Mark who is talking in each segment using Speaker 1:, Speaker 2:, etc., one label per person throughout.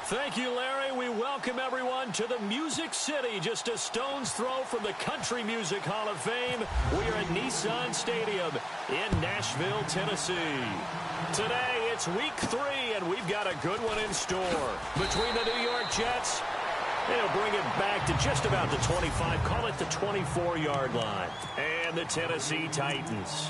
Speaker 1: Thank you, Larry. We welcome everyone to the Music City, just a stone's throw from the Country Music Hall of Fame. We are at Nissan Stadium in Nashville, Tennessee. Today, it's week 3, and we've got a good one in store. Between the New York Jets, they'll bring it back to just about the 25, call it the 24-yard line, and the Tennessee Titans.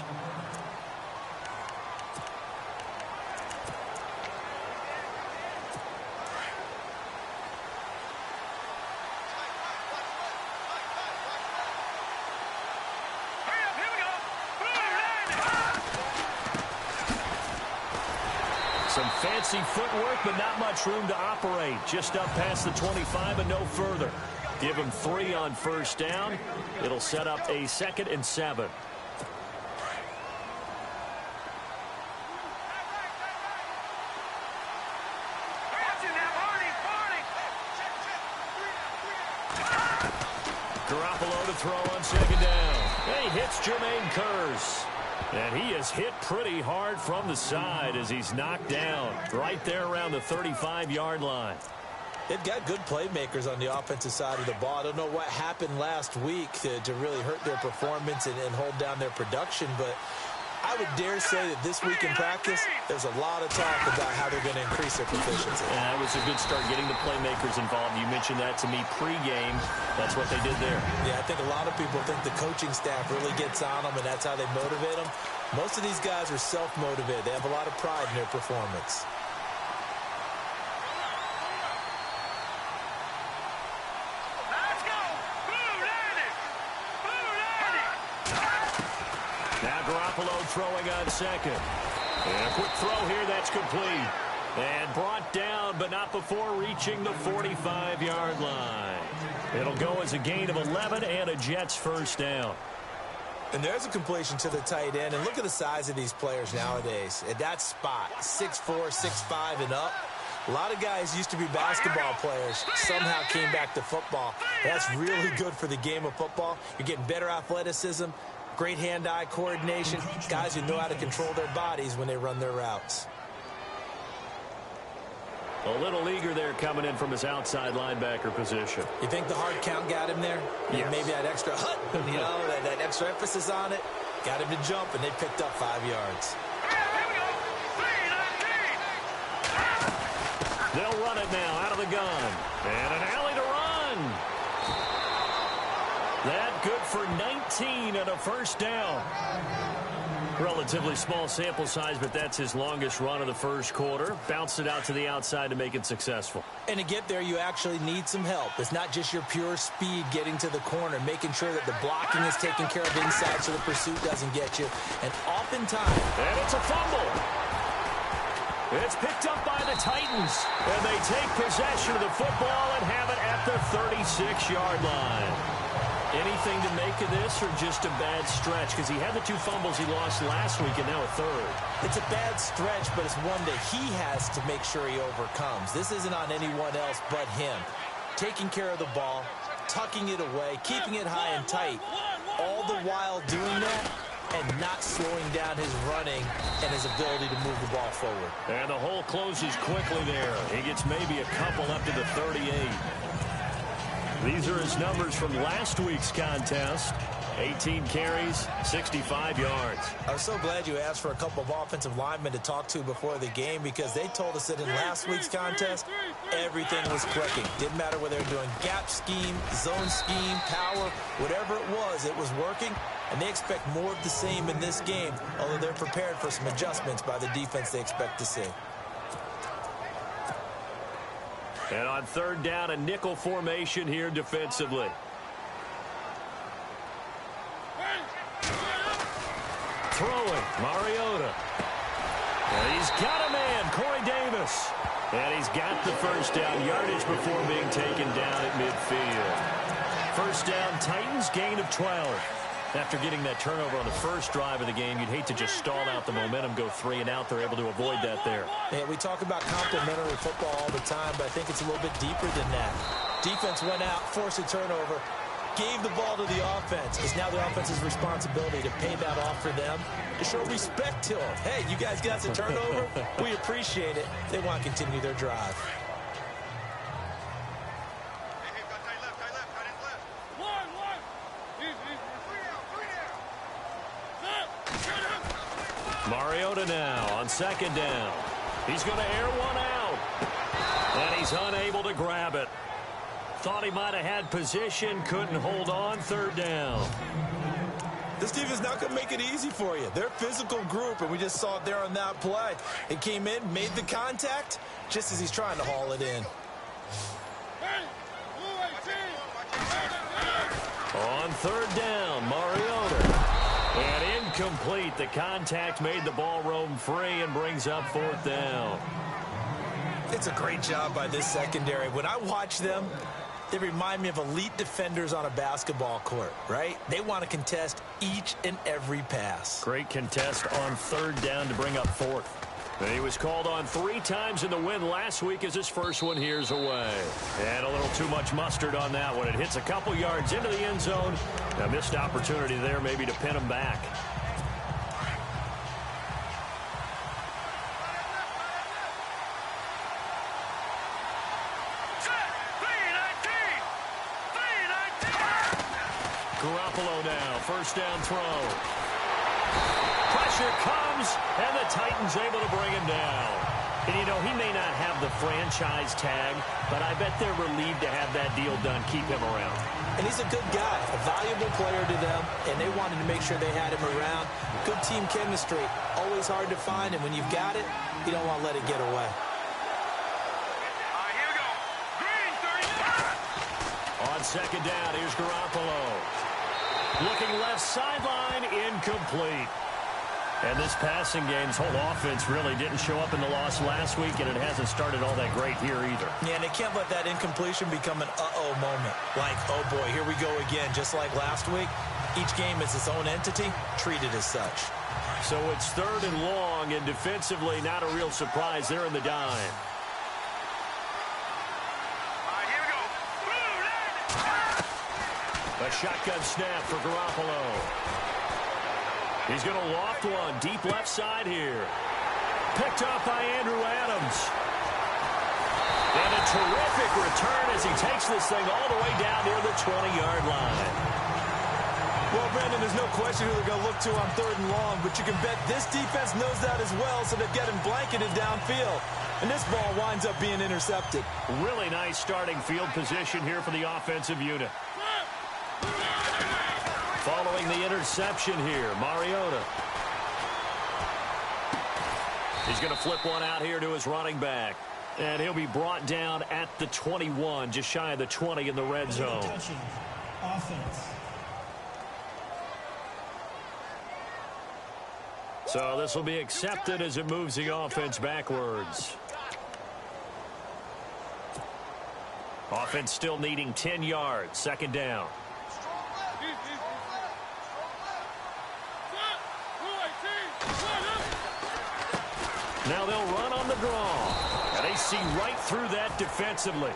Speaker 1: Some fancy footwork, but not much room to operate. Just up past the 25 and no further. Give him 3 on first down. It'll set up a 2nd and 7. Garoppolo to throw on 2nd down. And he hits Jermaine Kearse. And he is hit pretty hard from the side as he's knocked down right there around the 35-yard line.
Speaker 2: They've got good playmakers on the offensive side of the ball. I don't know what happened last week to really hurt their performance and hold down their production, but I would dare say that this week in practice, there's a lot of talk about how they're going to increase their proficiency.
Speaker 1: And that was a good start, getting the playmakers involved. You mentioned that to me pregame. That's what they did there.
Speaker 2: Yeah, I think a lot of people think the coaching staff really gets on them, and that's how they motivate them. Most of these guys are self-motivated. They have a lot of pride in their performance.
Speaker 1: Now Garoppolo throwing on 2nd. And a quick throw here, that's complete. And brought down, but not before reaching the 45-yard line. It'll go as a gain of 11 and a Jets first down.
Speaker 2: And there's a completion to the tight end. And look at the size of these players nowadays. At that spot, 6'4", 6'5", and up. A lot of guys used to be basketball players, somehow came back to football. That's really good for the game of football. You're getting better athleticism, great hand-eye coordination, guys who know how to control their bodies when they run their routes.
Speaker 1: A little eager there coming in from his outside linebacker position.
Speaker 2: You think the hard count got him there?
Speaker 1: Yes.
Speaker 2: Maybe that extra hut, that extra emphasis on it, got him to jump, and they picked up 5 yards.
Speaker 1: They'll run it now out of the gun. And an alley to run. That good for 19 and a first down. Relatively small sample size, but that's his longest run of the first quarter. Bounced it out to the outside to make it successful.
Speaker 2: And to get there, you actually need some help. It's not just your pure speed getting to the corner, making sure that the blocking is taken care of inside so the pursuit doesn't get you. And oftentimes...
Speaker 1: And it's a fumble. It's picked up by the Titans. And they take possession of the football and have it at the 36-yard line. Anything to make of this or just a bad stretch? Because he had the 2 fumbles he lost last week and now a 3rd.
Speaker 2: It's a bad stretch, but it's one that he has to make sure he overcomes. This isn't on anyone else but him. Taking care of the ball, tucking it away, keeping it high and tight, all the while doing that and not slowing down his running and his ability to move the ball forward.
Speaker 1: And the hole closes quickly there. He gets maybe a couple up to the 38. These are his numbers from last week's contest. 18 carries, 65 yards.
Speaker 2: I was so glad you asked for a couple of offensive linemen to talk to before the game because they told us that in last week's contest, everything was clicking. Didn't matter whether they were doing gap scheme, zone scheme, power, whatever it was working. And they expect more of the same in this game, although they're prepared for some adjustments by the defense they expect to see.
Speaker 1: And on 3rd down, a nickel formation here defensively. Throwing, Mariota. And he's got a man, Corey Davis. And he's got the first down, yardage before being taken down at midfield. First down, Titans, gain of 12. After getting that turnover on the first drive of the game, you'd hate to just stall out the momentum, go 3 and out. They're able to avoid that there.
Speaker 2: Yeah, we talk about complementary football all the time, but I think it's a little bit deeper than that. Defense went out, forced a turnover, gave the ball to the offense. It's now the offense's responsibility to pay that off for them, to show respect to them. Hey, you guys got the turnover? We appreciate it. They want to continue their drive.
Speaker 1: Mariota now on second down. He's going to air one out. And he's unable to grab it. Thought he might have had position, couldn't hold on, third down.
Speaker 2: This defense is not going to make it easy for you. They're a physical group, and we just saw it there on that play. It came in, made the contact, just as he's trying to haul it in.
Speaker 1: On third down, Mariota. And incomplete. The contact made the ball roam free and brings up fourth down.
Speaker 2: It's a great job by this secondary. When I watch them, they remind me of elite defenders on a basketball court, right? They want to contest each and every pass.
Speaker 1: Great contest on third down to bring up fourth. And he was called on 3 times in the win last week as his first one here's away. And a little too much mustard on that one. It hits a couple yards into the end zone. A missed opportunity there maybe to pin him back. Garoppolo now, first down throw. Pressure comes, and the Titans able to bring him down. And, you know, he may not have the franchise tag, but I bet they're relieved to have that deal done, keep him around.
Speaker 2: And he's a good guy, a valuable player to them, and they wanted to make sure they had him around. Good team chemistry, always hard to find, and when you've got it, you don't want to let it get away.
Speaker 3: Here we go. Green, 35.
Speaker 1: On second down, here's Garoppolo. Looking left sideline, incomplete. And this passing game's whole offense really didn't show up in the loss last week, and it hasn't started all that great here either.
Speaker 2: Yeah, and they can't let that incompletion become an uh-oh moment. Like, oh boy, here we go again, just like last week. Each game is its own entity, treated as such.
Speaker 1: So it's third and long, and defensively not a real surprise there in the dime.
Speaker 3: Here we go.
Speaker 1: A shotgun snap for Garoppolo. He's going to loft one deep left side here. Picked up by Andrew Adams. And a terrific return as he takes this thing all the way down near the 20-yard line.
Speaker 2: Well, Brandon, there's no question who they're going to look to on third and long, but you can bet this defense knows that as well, so they're getting blanketed downfield. And this ball winds up being intercepted.
Speaker 1: Really nice starting field position here for the offensive unit. Following the interception here, Mariota. He's going to flip one out here to his running back. And he'll be brought down at the 21, just shy of the 20 in the red zone.
Speaker 4: Offense.
Speaker 1: So this will be accepted as it moves the offense backwards. Offense still needing 10 yards, second down. Now they'll run on the draw. And they see right through that defensively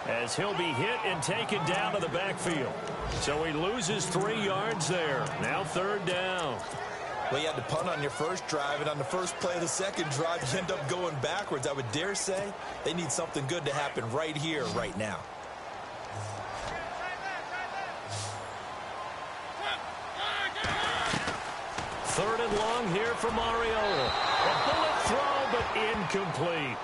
Speaker 1: as he'll be hit and taken down to the backfield. So he loses 3 yards there. Now third down.
Speaker 2: Well, you had to punt on your first drive, and on the first play of the second drive, you end up going backwards. I would dare say they need something good to happen right here, right now.
Speaker 1: Third and long here for Mariota. A bullet throw, but incomplete.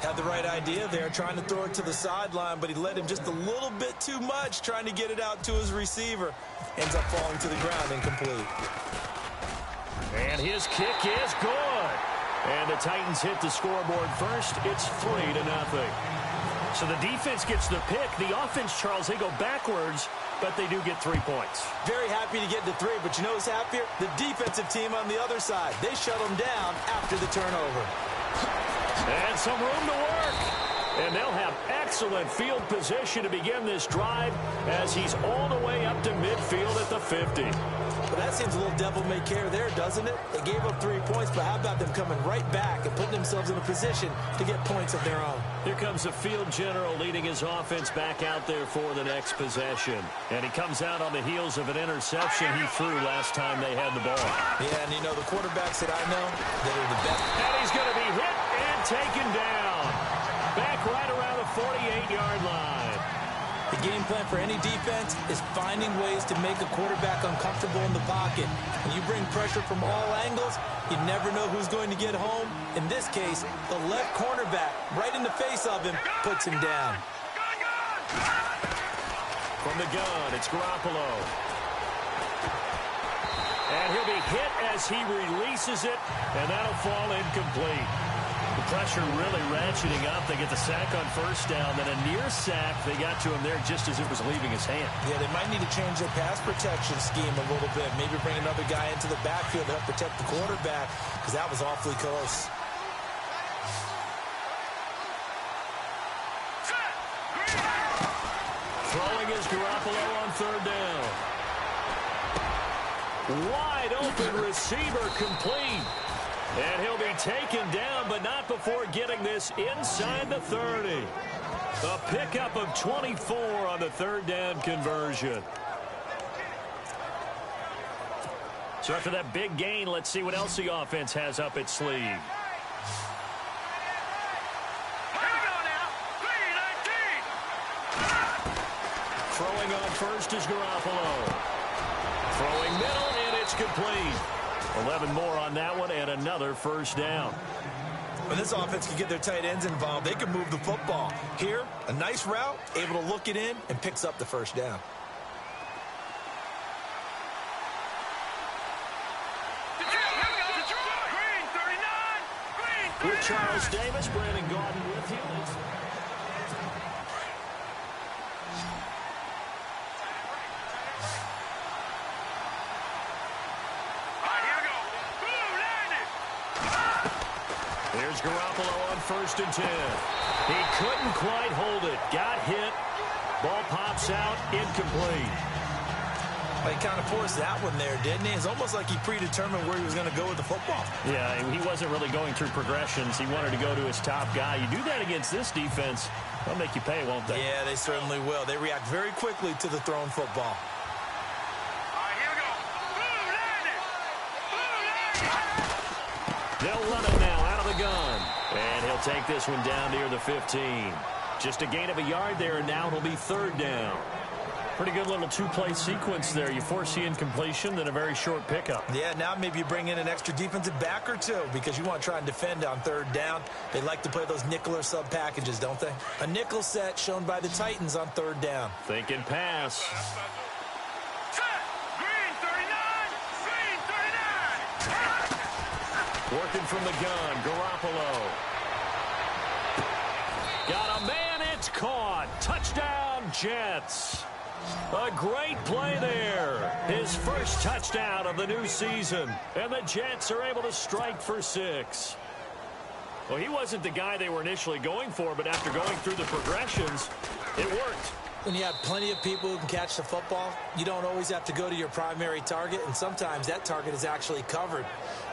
Speaker 2: Had the right idea there, trying to throw it to the sideline, but he led him just a little bit too much, trying to get it out to his receiver. Ends up falling to the ground, incomplete.
Speaker 1: And his kick is good. And the Titans hit the scoreboard first. It's 3-0. So the defense gets the pick. The offense, Charles, they go backwards, but they do get 3 points.
Speaker 2: Very happy to get to 3, but you know who's happier? The defensive team on the other side. They shut them down after the turnover.
Speaker 1: And some room to work. And they'll have excellent field position to begin this drive as he's all the way up to midfield at the 50.
Speaker 2: Well, that seems a little devil-may-care there, doesn't it? They gave up 3 points, but how about them coming right back and putting themselves in a position to get points of their own?
Speaker 1: Here comes the field general leading his offense back out there for the next possession. And he comes out on the heels of an interception he threw last time they had the ball.
Speaker 2: Yeah, and you know, the quarterbacks that I know that are the best.
Speaker 1: And he's going to be hit and taken down. Back right around the 48-yard line.
Speaker 2: The game plan for any defense is finding ways to make a quarterback uncomfortable in the pocket. When you bring pressure from all angles, you never know who's going to get home. In this case, the left cornerback, right in the face of him, puts him down.
Speaker 1: From the gun, it's Garoppolo. And he'll be hit as he releases it, and that'll fall incomplete. The pressure really ratcheting up. They get the sack on first down, then a near sack. They got to him there just as it was leaving his hand.
Speaker 2: Yeah, they might need to change their pass protection scheme a little bit. Maybe bring another guy into the backfield to help protect the quarterback, because that was awfully close.
Speaker 1: Throwing is Garoppolo on third down. Wide open receiver complete. And he'll be taken down, but not before getting this inside the 30. A pickup of 24 on the third down conversion. So after that big gain, let's see what else the offense has up its sleeve.
Speaker 3: Here we go now. 3-19.
Speaker 1: Throwing on first is Garoppolo. Throwing middle, and it's complete. 11 more on that one, and another first down.
Speaker 2: When this offense can get their tight ends involved, they can move the football. Here, a nice route, able to look it in, and picks up the first down.
Speaker 3: Green 39.
Speaker 1: With Charles Davis, Brandon Gordon with you. Here's Garoppolo on 1st and 10. He couldn't quite hold it. Got hit. Ball pops out. Incomplete.
Speaker 2: He kind of forced that one there, didn't he? It's almost like he predetermined where he was going to go with the football.
Speaker 1: Yeah, he wasn't really going through progressions. He wanted to go to his top guy. You do that against this defense, they'll make you pay, won't they?
Speaker 2: Yeah, they certainly will. They react very quickly to the thrown football.
Speaker 1: They'll run it now out of the gun. And he'll take this one down near the 15. Just a gain of a yard there, and now it'll be third down. Pretty good little two-play sequence there. You force the incompletion, then a very short pickup.
Speaker 2: Yeah, now maybe you bring in an extra defensive back or two because you want to try and defend on third down. They like to play those nickel or sub packages, don't they? A nickel set shown by the Titans on third down.
Speaker 1: Thinking pass. Working from the gun, Garoppolo. Got a man, it's caught. Touchdown, Jets. A great play there. His first touchdown of the new season. And the Jets are able to strike for 6. Well, he wasn't the guy they were initially going for, but after going through the progressions, it worked.
Speaker 2: When you have plenty of people who can catch the football, you don't always have to go to your primary target, and sometimes that target is actually covered.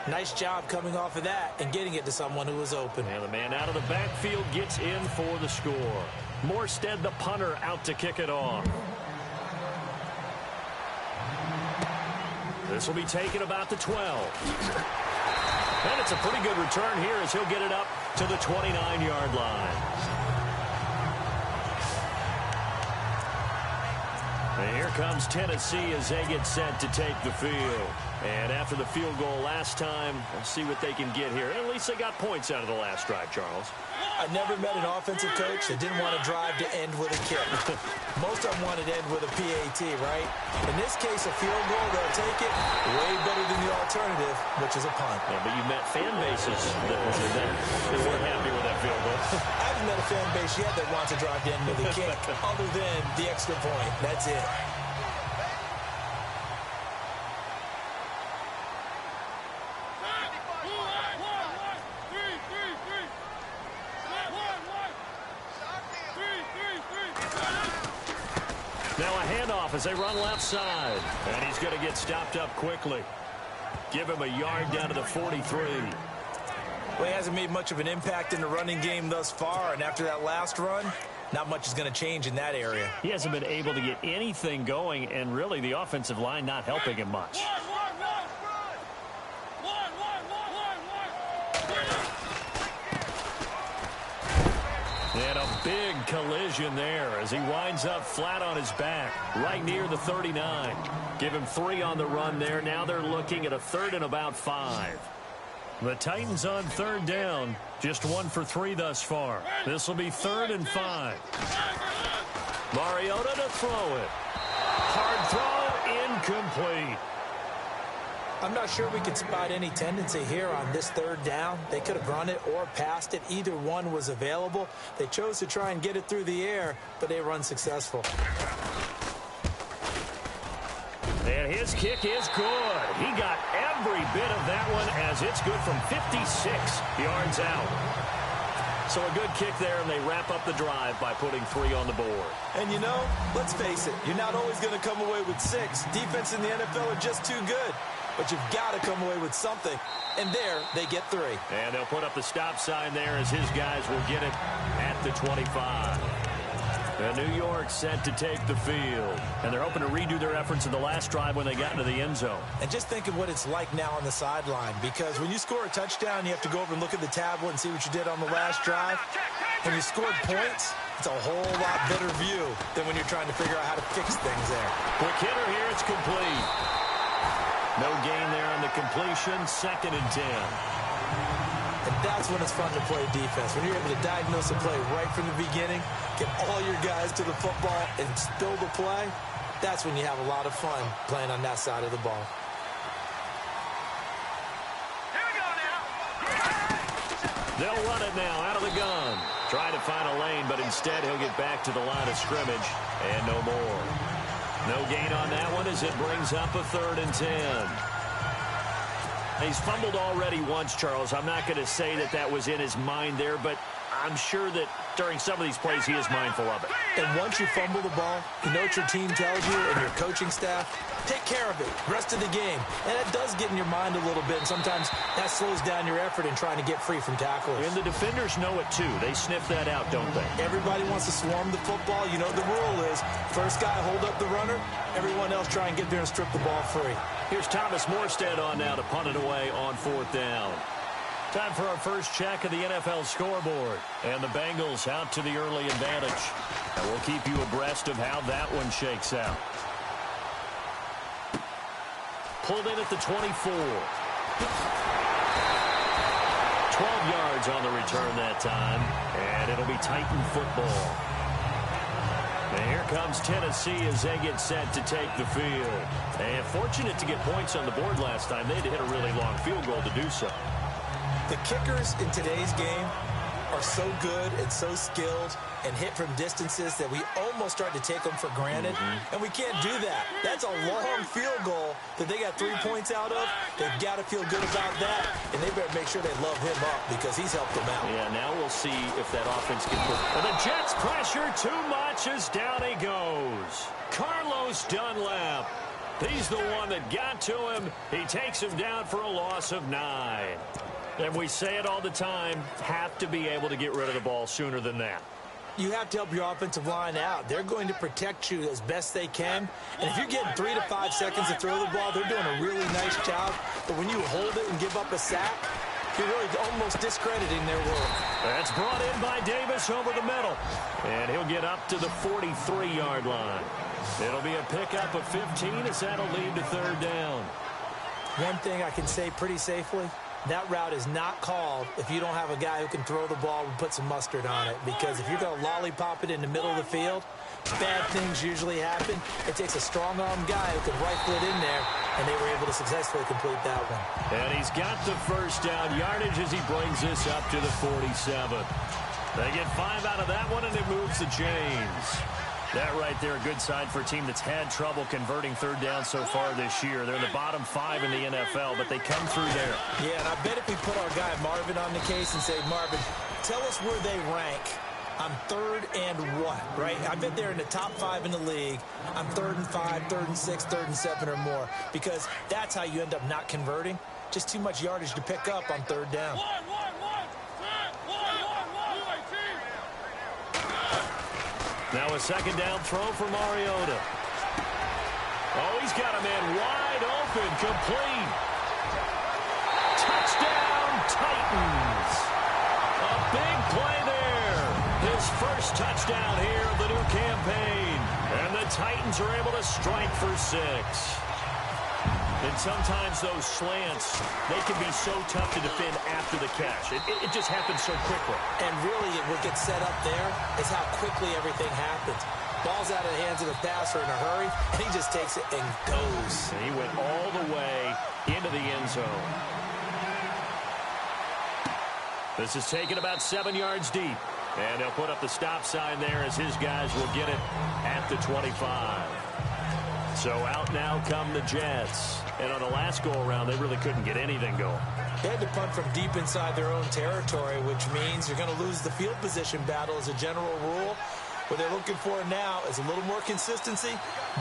Speaker 2: Nice job coming off of that and getting it to someone who was open.
Speaker 1: And the man out of the backfield gets in for the score. Morstead, the punter, out to kick it off. This will be taken about the 12. And it's a pretty good return here as he'll get it up to the 29-yard line. And here comes Tennessee as they get set to take the field. And after the field goal last time, we'll see what they can get here. At least they got points out of the last drive, Charles.
Speaker 2: I never met an offensive coach that didn't want to drive to end with a kick. Most of them wanted to end with a PAT, right? In this case, a field goal, they'll take it way better than the alternative, which is a punt.
Speaker 1: Yeah, but you met fan bases that weren't happy with that field goal.
Speaker 2: I haven't met a fan base yet that wants to drive to end with a kick other than the extra point. That's it.
Speaker 1: Now a handoff as they run left side. And he's going to get stopped up quickly. Give him a yard down to the 43.
Speaker 2: Well, he hasn't made much of an impact in the running game thus far, and after that last run, not much is going to change in that area.
Speaker 1: He hasn't been able to get anything going, and really the offensive line not helping him much. And a Big collision there as he winds up flat on his back, right near the 39. Give him 3 on the run there. Now they're looking at a 3rd and about 5. The Titans on 3rd down, just 1 for 3 thus far. This will be 3rd and 5. Mariota to throw it. Hard throw, incomplete.
Speaker 2: I'm not sure we could spot any tendency here on this 3rd down. They could have run it or passed it. Either one was available. They chose to try and get it through the air, but they were unsuccessful.
Speaker 1: And his kick is good. He got every bit of that one as it's good from 56 yards out. So a good kick there, and they wrap up the drive by putting 3 on the board.
Speaker 2: And, you know, let's face it, you're not always going to come away with 6. Defense in the NFL are just too good. But you've got to come away with something. And there, they get 3.
Speaker 1: And they'll put up the stop sign there as his guys will get it at the 25. And New York set to take the field. And they're hoping to redo their efforts in the last drive when they got into the end zone.
Speaker 2: And just think of what it's like now on the sideline. Because when you score a touchdown, you have to go over and look at the tablet and see what you did on the last drive. When you scored points, it's a whole lot better view than when you're trying to figure out how to fix things there.
Speaker 1: Quick hitter here, it's complete. No gain there on the completion, 2nd and 10.
Speaker 2: And that's when it's fun to play defense. When you're able to diagnose a play right from the beginning, get all your guys to the football and spill the play, that's when you have a lot of fun playing on that side of the ball.
Speaker 3: Here we go now.
Speaker 1: They'll run it now out of the gun. Trying to find a lane, but instead he'll get back to the line of scrimmage and no more. No gain on that one as it brings up a 3rd and 10. He's fumbled already once, Charles. I'm not going to say that that was in his mind there, but I'm sure that during some of these plays he is mindful of it.
Speaker 2: And once you fumble the ball, you know what your team tells you and your coaching staff? Take care of it, rest of the game. And it does get in your mind a little bit, and sometimes that slows down your effort in trying to get free from tacklers.
Speaker 1: And the defenders know it too. They sniff that out, don't they?
Speaker 2: Everybody wants to swarm the football. You know the rule is first guy hold up the runner, everyone else try and get there and strip the ball free.
Speaker 1: Here's Thomas Morstead on now to punt it away on 4th down. Time for our first check of the NFL scoreboard. And the Bengals out to the early advantage. And we'll keep you abreast of how that one shakes out. Pulled in at the 24. 12 yards on the return that time. And it'll be Titan football. And here comes Tennessee as they get set to take the field. And fortunate to get points on the board last time. They had to hit a really long field goal to do so.
Speaker 2: The kickers in today's game are so good and so skilled and hit from distances that we almost start to take them for granted. And we can't do that. That's a long field goal that they got 3 points out of. They've got to feel good about that. And they better make sure they love him up because he's helped them out.
Speaker 1: Yeah, now we'll see if that offense can put. And the Jets pressure too much as down he goes. Carlos Dunlap. He's the one that got to him. He takes him down for a loss of 9. And we say it all the time, have to be able to get rid of the ball sooner than that.
Speaker 2: You have to help your offensive line out. They're going to protect you as best they can. And if you're getting 3 to 5 seconds to throw the ball, they're doing a really nice job. But when you hold it and give up a sack, you're really almost discrediting their work.
Speaker 1: That's brought in by Davis over the middle. And he'll get up to the 43-yard line. It'll be a pickup of 15 as that'll lead to 3rd down.
Speaker 2: One thing I can say pretty safely, that route is not called if you don't have a guy who can throw the ball and put some mustard on it. Because if you're going to lollipop it in the middle of the field, bad things usually happen. It takes a strong-arm guy who can rifle it in there, and they were able to successfully complete that one.
Speaker 1: And he's got the first down yardage as he brings this up to the 47. They get 5 out of that one, and it moves the chains. That right there, a good sign for a team that's had trouble converting 3rd down so far this year. They're in the bottom 5 in the NFL, but they come through there.
Speaker 2: Yeah, and I bet if we put our guy Marvin on the case and say, Marvin, tell us where they rank on 3rd and what, right? I bet they're in the top 5 in the league on 3rd and 5, 3rd and 6, 3rd and 7 or more, because that's how you end up not converting. Just too much yardage to pick up on 3rd down.
Speaker 1: Now a 2nd down throw for Mariota. Oh, he's got a man wide open, complete. Touchdown, Titans. A big play there. His his first touchdown here of the new campaign. And the Titans are able to strike for 6. And sometimes those slants, they can be so tough to defend after the catch. It just happens so quickly.
Speaker 2: And really, what gets set up there is how quickly everything happens. Ball's out of the hands of the passer in a hurry, and he just takes it and goes.
Speaker 1: And he went all the way into the end zone. This is taken about 7 yards deep. And they'll put up the stop sign there as his guys will get it at the 25. So out now come the Jets. And on the last go-around, they really couldn't get anything going.
Speaker 2: They had to punt from deep inside their own territory, which means you're going to lose the field position battle as a general rule. What they're looking for now is a little more consistency,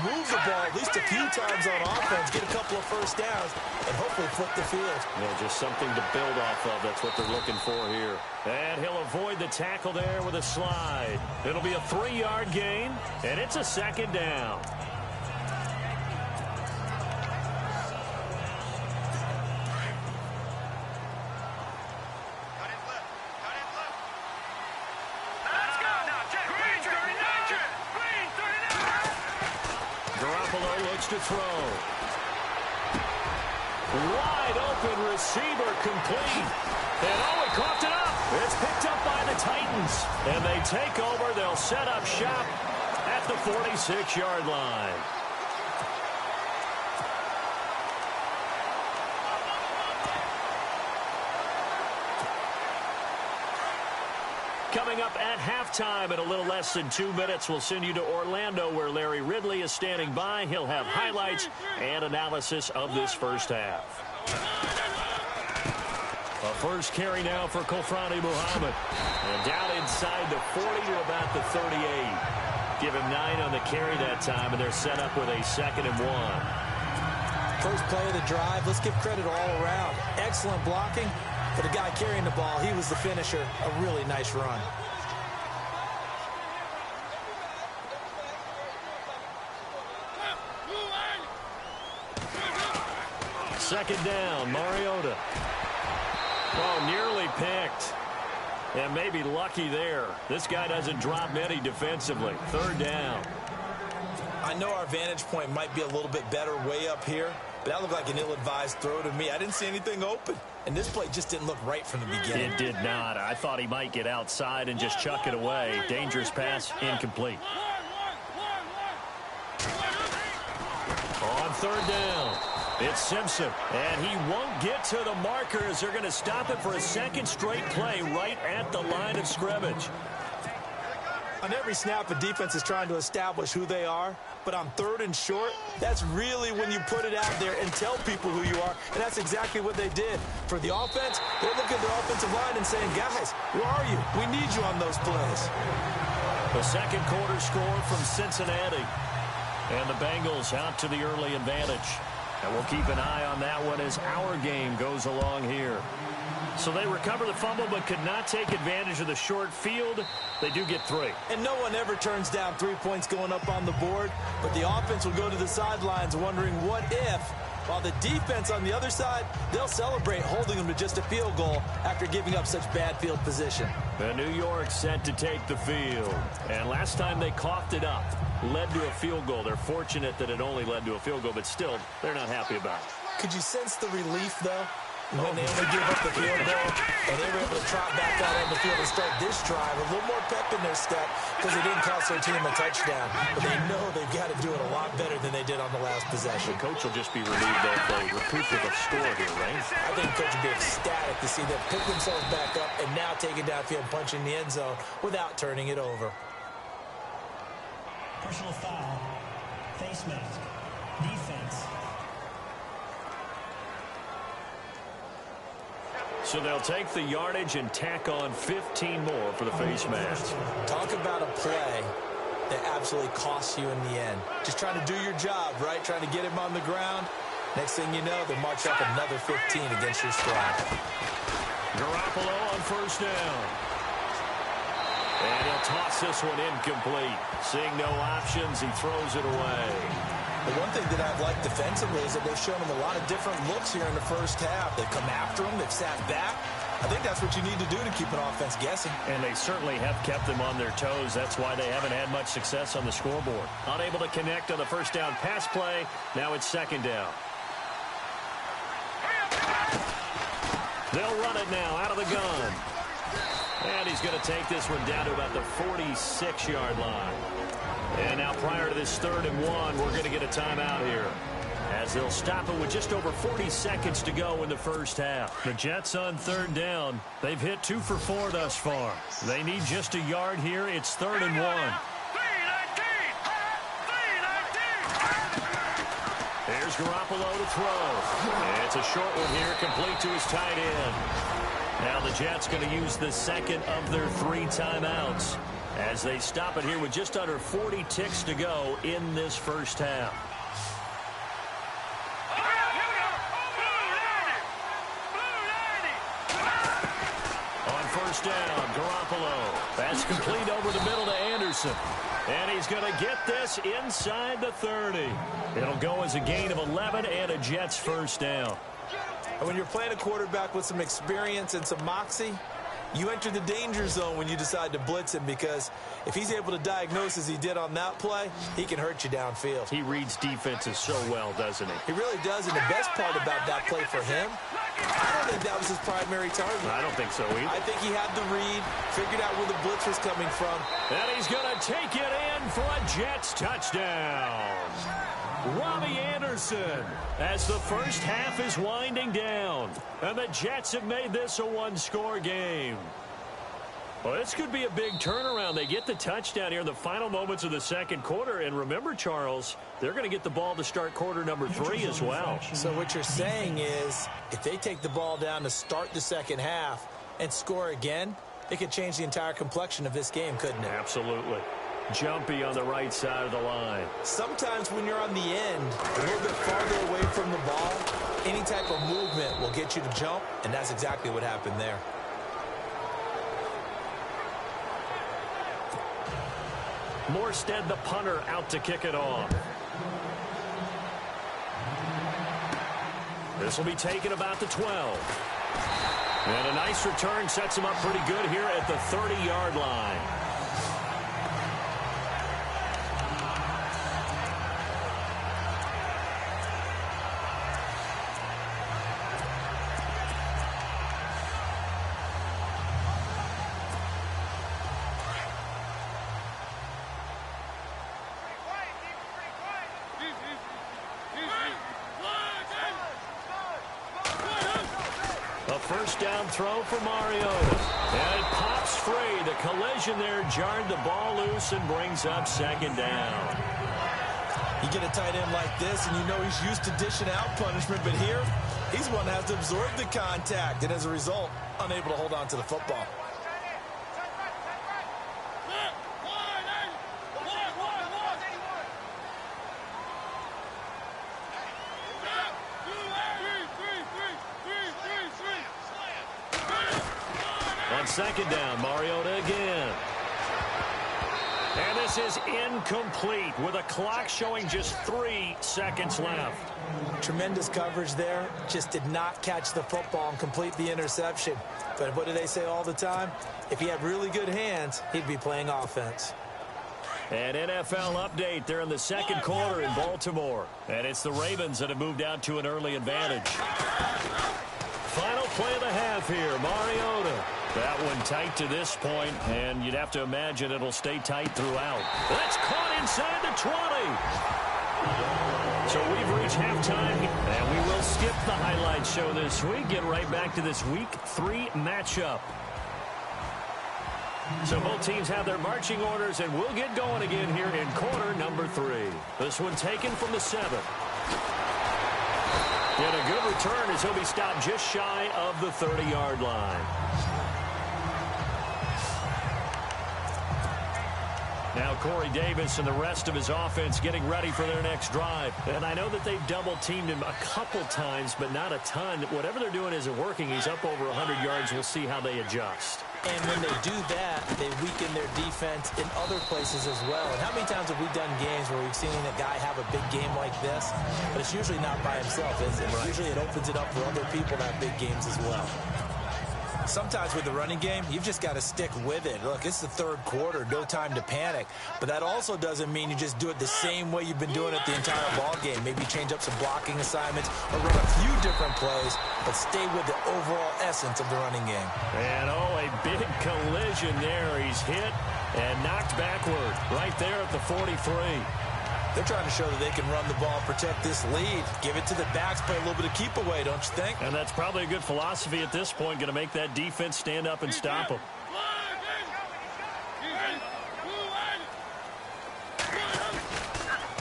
Speaker 2: move the ball at least a few times on offense, get a couple of first downs, and hopefully flip the field.
Speaker 1: Yeah, just something to build off of. That's what they're looking for here. And he'll avoid the tackle there with a slide. It'll be a 3-yard gain, and it's a 2nd down. To throw. Wide open receiver complete. And he coughed it up. It's picked up by the Titans. And they take over. They'll set up shop at the 46-yard line. Coming up at halftime in a little less than 2 minutes, we'll send you to Orlando where Larry Ridley is standing by. He'll have highlights and analysis of this first half. A first carry now for Kofrani Muhammad. And down inside the 40 to about the 38. Give him 9 on the carry that time, and they're set up with a 2nd and 1.
Speaker 2: First play of the drive, let's give credit all around. Excellent blocking. For the guy carrying the ball, he was the finisher. A really nice run.
Speaker 1: Second down, Mariota. Oh, nearly picked. And maybe lucky there. This guy doesn't drop many defensively. 3rd down.
Speaker 2: I know our vantage point might be a little bit better way up here, but that looked like an ill-advised throw to me. I didn't see anything open. And this play just didn't look right from the beginning.
Speaker 1: It did not. I thought he might get outside and just chuck it away. Dangerous pass, incomplete. On 3rd down, it's Simpson. And he won't get to the marker as they're going to stop it for a 2nd straight play right at the line of scrimmage.
Speaker 2: On every snap, the defense is trying to establish who they are. But on 3rd and short, that's really when you put it out there and tell people who you are. And that's exactly what they did. For the offense, they're looking at their offensive line and saying, guys, where are you? We need you on those plays.
Speaker 1: The 2nd quarter score from Cincinnati. And the Bengals out to the early advantage. And we'll keep an eye on that one as our game goes along here. So they recover the fumble but could not take advantage of the short field. They do get 3.
Speaker 2: And no one ever turns down 3 points going up on the board. But the offense will go to the sidelines wondering what if. While the defense on the other side, they'll celebrate holding them to just a field goal after giving up such bad field position.
Speaker 1: The New York set to take the field. And last time they coughed it up, led to a field goal. They're fortunate that it only led to a field goal, but still, they're not happy about it.
Speaker 2: Could you sense the relief, though? When they only give up the field goal, and they were able to trot back out on the field and start this drive, a little more pep in their step because they didn't cost their team a touchdown. But they know they've got to do it a lot better than they did on the last possession.
Speaker 1: The coach will just be relieved that they recoup with a score here, right?
Speaker 2: I think the coach will be ecstatic to see them pick themselves back up and now take it downfield, punching the end zone without turning it over.
Speaker 4: Personal foul. Face mask. Defense.
Speaker 1: So they'll take the yardage and tack on 15 more for the face mask.
Speaker 2: Talk about a play that absolutely costs you in the end. Just trying to do your job, right? Trying to get him on the ground. Next thing you know, they march up another 15 against your squad.
Speaker 1: Garoppolo on 1st down. And he'll toss this one incomplete. Seeing no options, he throws it away.
Speaker 2: The one thing that I've liked defensively is that they've shown them a lot of different looks here in the first half. They've come after them, they've sat back, I think that's what you need to do to keep an offense guessing.
Speaker 1: And they certainly have kept them on their toes. That's why they haven't had much success on the scoreboard. Unable to connect on the first down pass play. Now it's second down. They'll run it now out of the gun. And he's going to take this one down to about the 46-yard line. And now prior to this 3rd and 1, we're going to get a timeout here, as they'll stop it with just over 40 seconds to go in the first half. The Jets on 3rd down. They've hit 2 for 4 thus far. They need just a yard here. It's 3rd and 1. Here's Garoppolo to throw. And it's a short one here, complete to his tight end. Now the Jets going to use the second of their 3 timeouts as they stop it here with just under 40 ticks to go in this first half. On first down, Garoppolo. That's complete over the middle to Anderson. And he's going to get this inside the 30. It'll go as a gain of 11 and a Jets first down.
Speaker 2: And when you're playing a quarterback with some experience and some moxie, you enter the danger zone when you decide to blitz him, because if he's able to diagnose as he did on that play, he can hurt you downfield.
Speaker 1: He reads defenses so well, doesn't he?
Speaker 2: He really does, and the best part about that play for him, I don't think that was his primary target.
Speaker 1: I don't think so either.
Speaker 2: I think he had the read, figured out where the blitz was coming from.
Speaker 1: And he's going to take it in for a Jets touchdown. Robbie Anderson, as the first half is winding down. And the Jets have made this a one-score game. Well, this could be a big turnaround. They get the touchdown here in the final moments of the second quarter. And remember, Charles, they're going to get the ball to start quarter number 3 as well.
Speaker 2: So what you're saying is, if they take the ball down to start the second half and score again, it could change the entire complexion of this game, couldn't it?
Speaker 1: Absolutely. Jumpy on the right side of the line.
Speaker 2: Sometimes when you're on the end, a little bit farther away from the ball, any type of movement will get you to jump, and that's exactly what happened there.
Speaker 1: Morstead, the punter, out to kick it off. This will be taken about the 12. And a nice return sets him up pretty good here at the 30-yard line. First down throw for Mariota. And it pops free. The collision there jarred the ball loose and brings up second down.
Speaker 2: You get a tight end like this, and you know he's used to dishing out punishment, but here, he's one that has to absorb the contact, and as a result, unable to hold on to the football.
Speaker 1: On second down, Mariota again. And this is incomplete with a clock showing just 3 seconds left.
Speaker 2: Tremendous coverage there. Just did not catch the football and complete the interception. But what do they say all the time? If he had really good hands, he'd be playing offense.
Speaker 1: An NFL update there in the second quarter in Baltimore. And it's the Ravens that have moved out to an early advantage. Final play of the half here, Mariota. That one tight to this point, and you'd have to imagine it'll stay tight throughout. That's caught inside the 20. So we've reached halftime, and we will skip the highlight show this week. Get right back to this Week 3 matchup. So both teams have their marching orders, and we'll get going again here in quarter number 3. This one taken from the 7. And a good return as he'll be stopped just shy of the 30-yard line. Now Corey Davis and the rest of his offense getting ready for their next drive. And I know that they've double-teamed him a couple times, but not a ton. Whatever they're doing isn't working. He's up over 100 yards. We'll see how they adjust.
Speaker 2: And when they do that, they weaken their defense in other places as well. And how many times have we done games where we've seen a guy have a big game like this? But it's usually not by himself, is it? Right. Usually it opens it up for other people to have big games as well. Sometimes with the running game, you've just got to stick with it. Look, it's the third quarter, no time to panic. But that also doesn't mean you just do it the same way you've been doing it the entire ball game. Maybe change up some blocking assignments or run a few different plays, but stay with the overall essence of the running game.
Speaker 1: And, a big collision there. He's hit and knocked backward right there at the 43.
Speaker 2: They're trying to show that they can run the ball, protect this lead. Give it to the backs, play a little bit of keep away, don't you think?
Speaker 1: And that's probably a good philosophy at this point, going to make that defense stand up and stop them.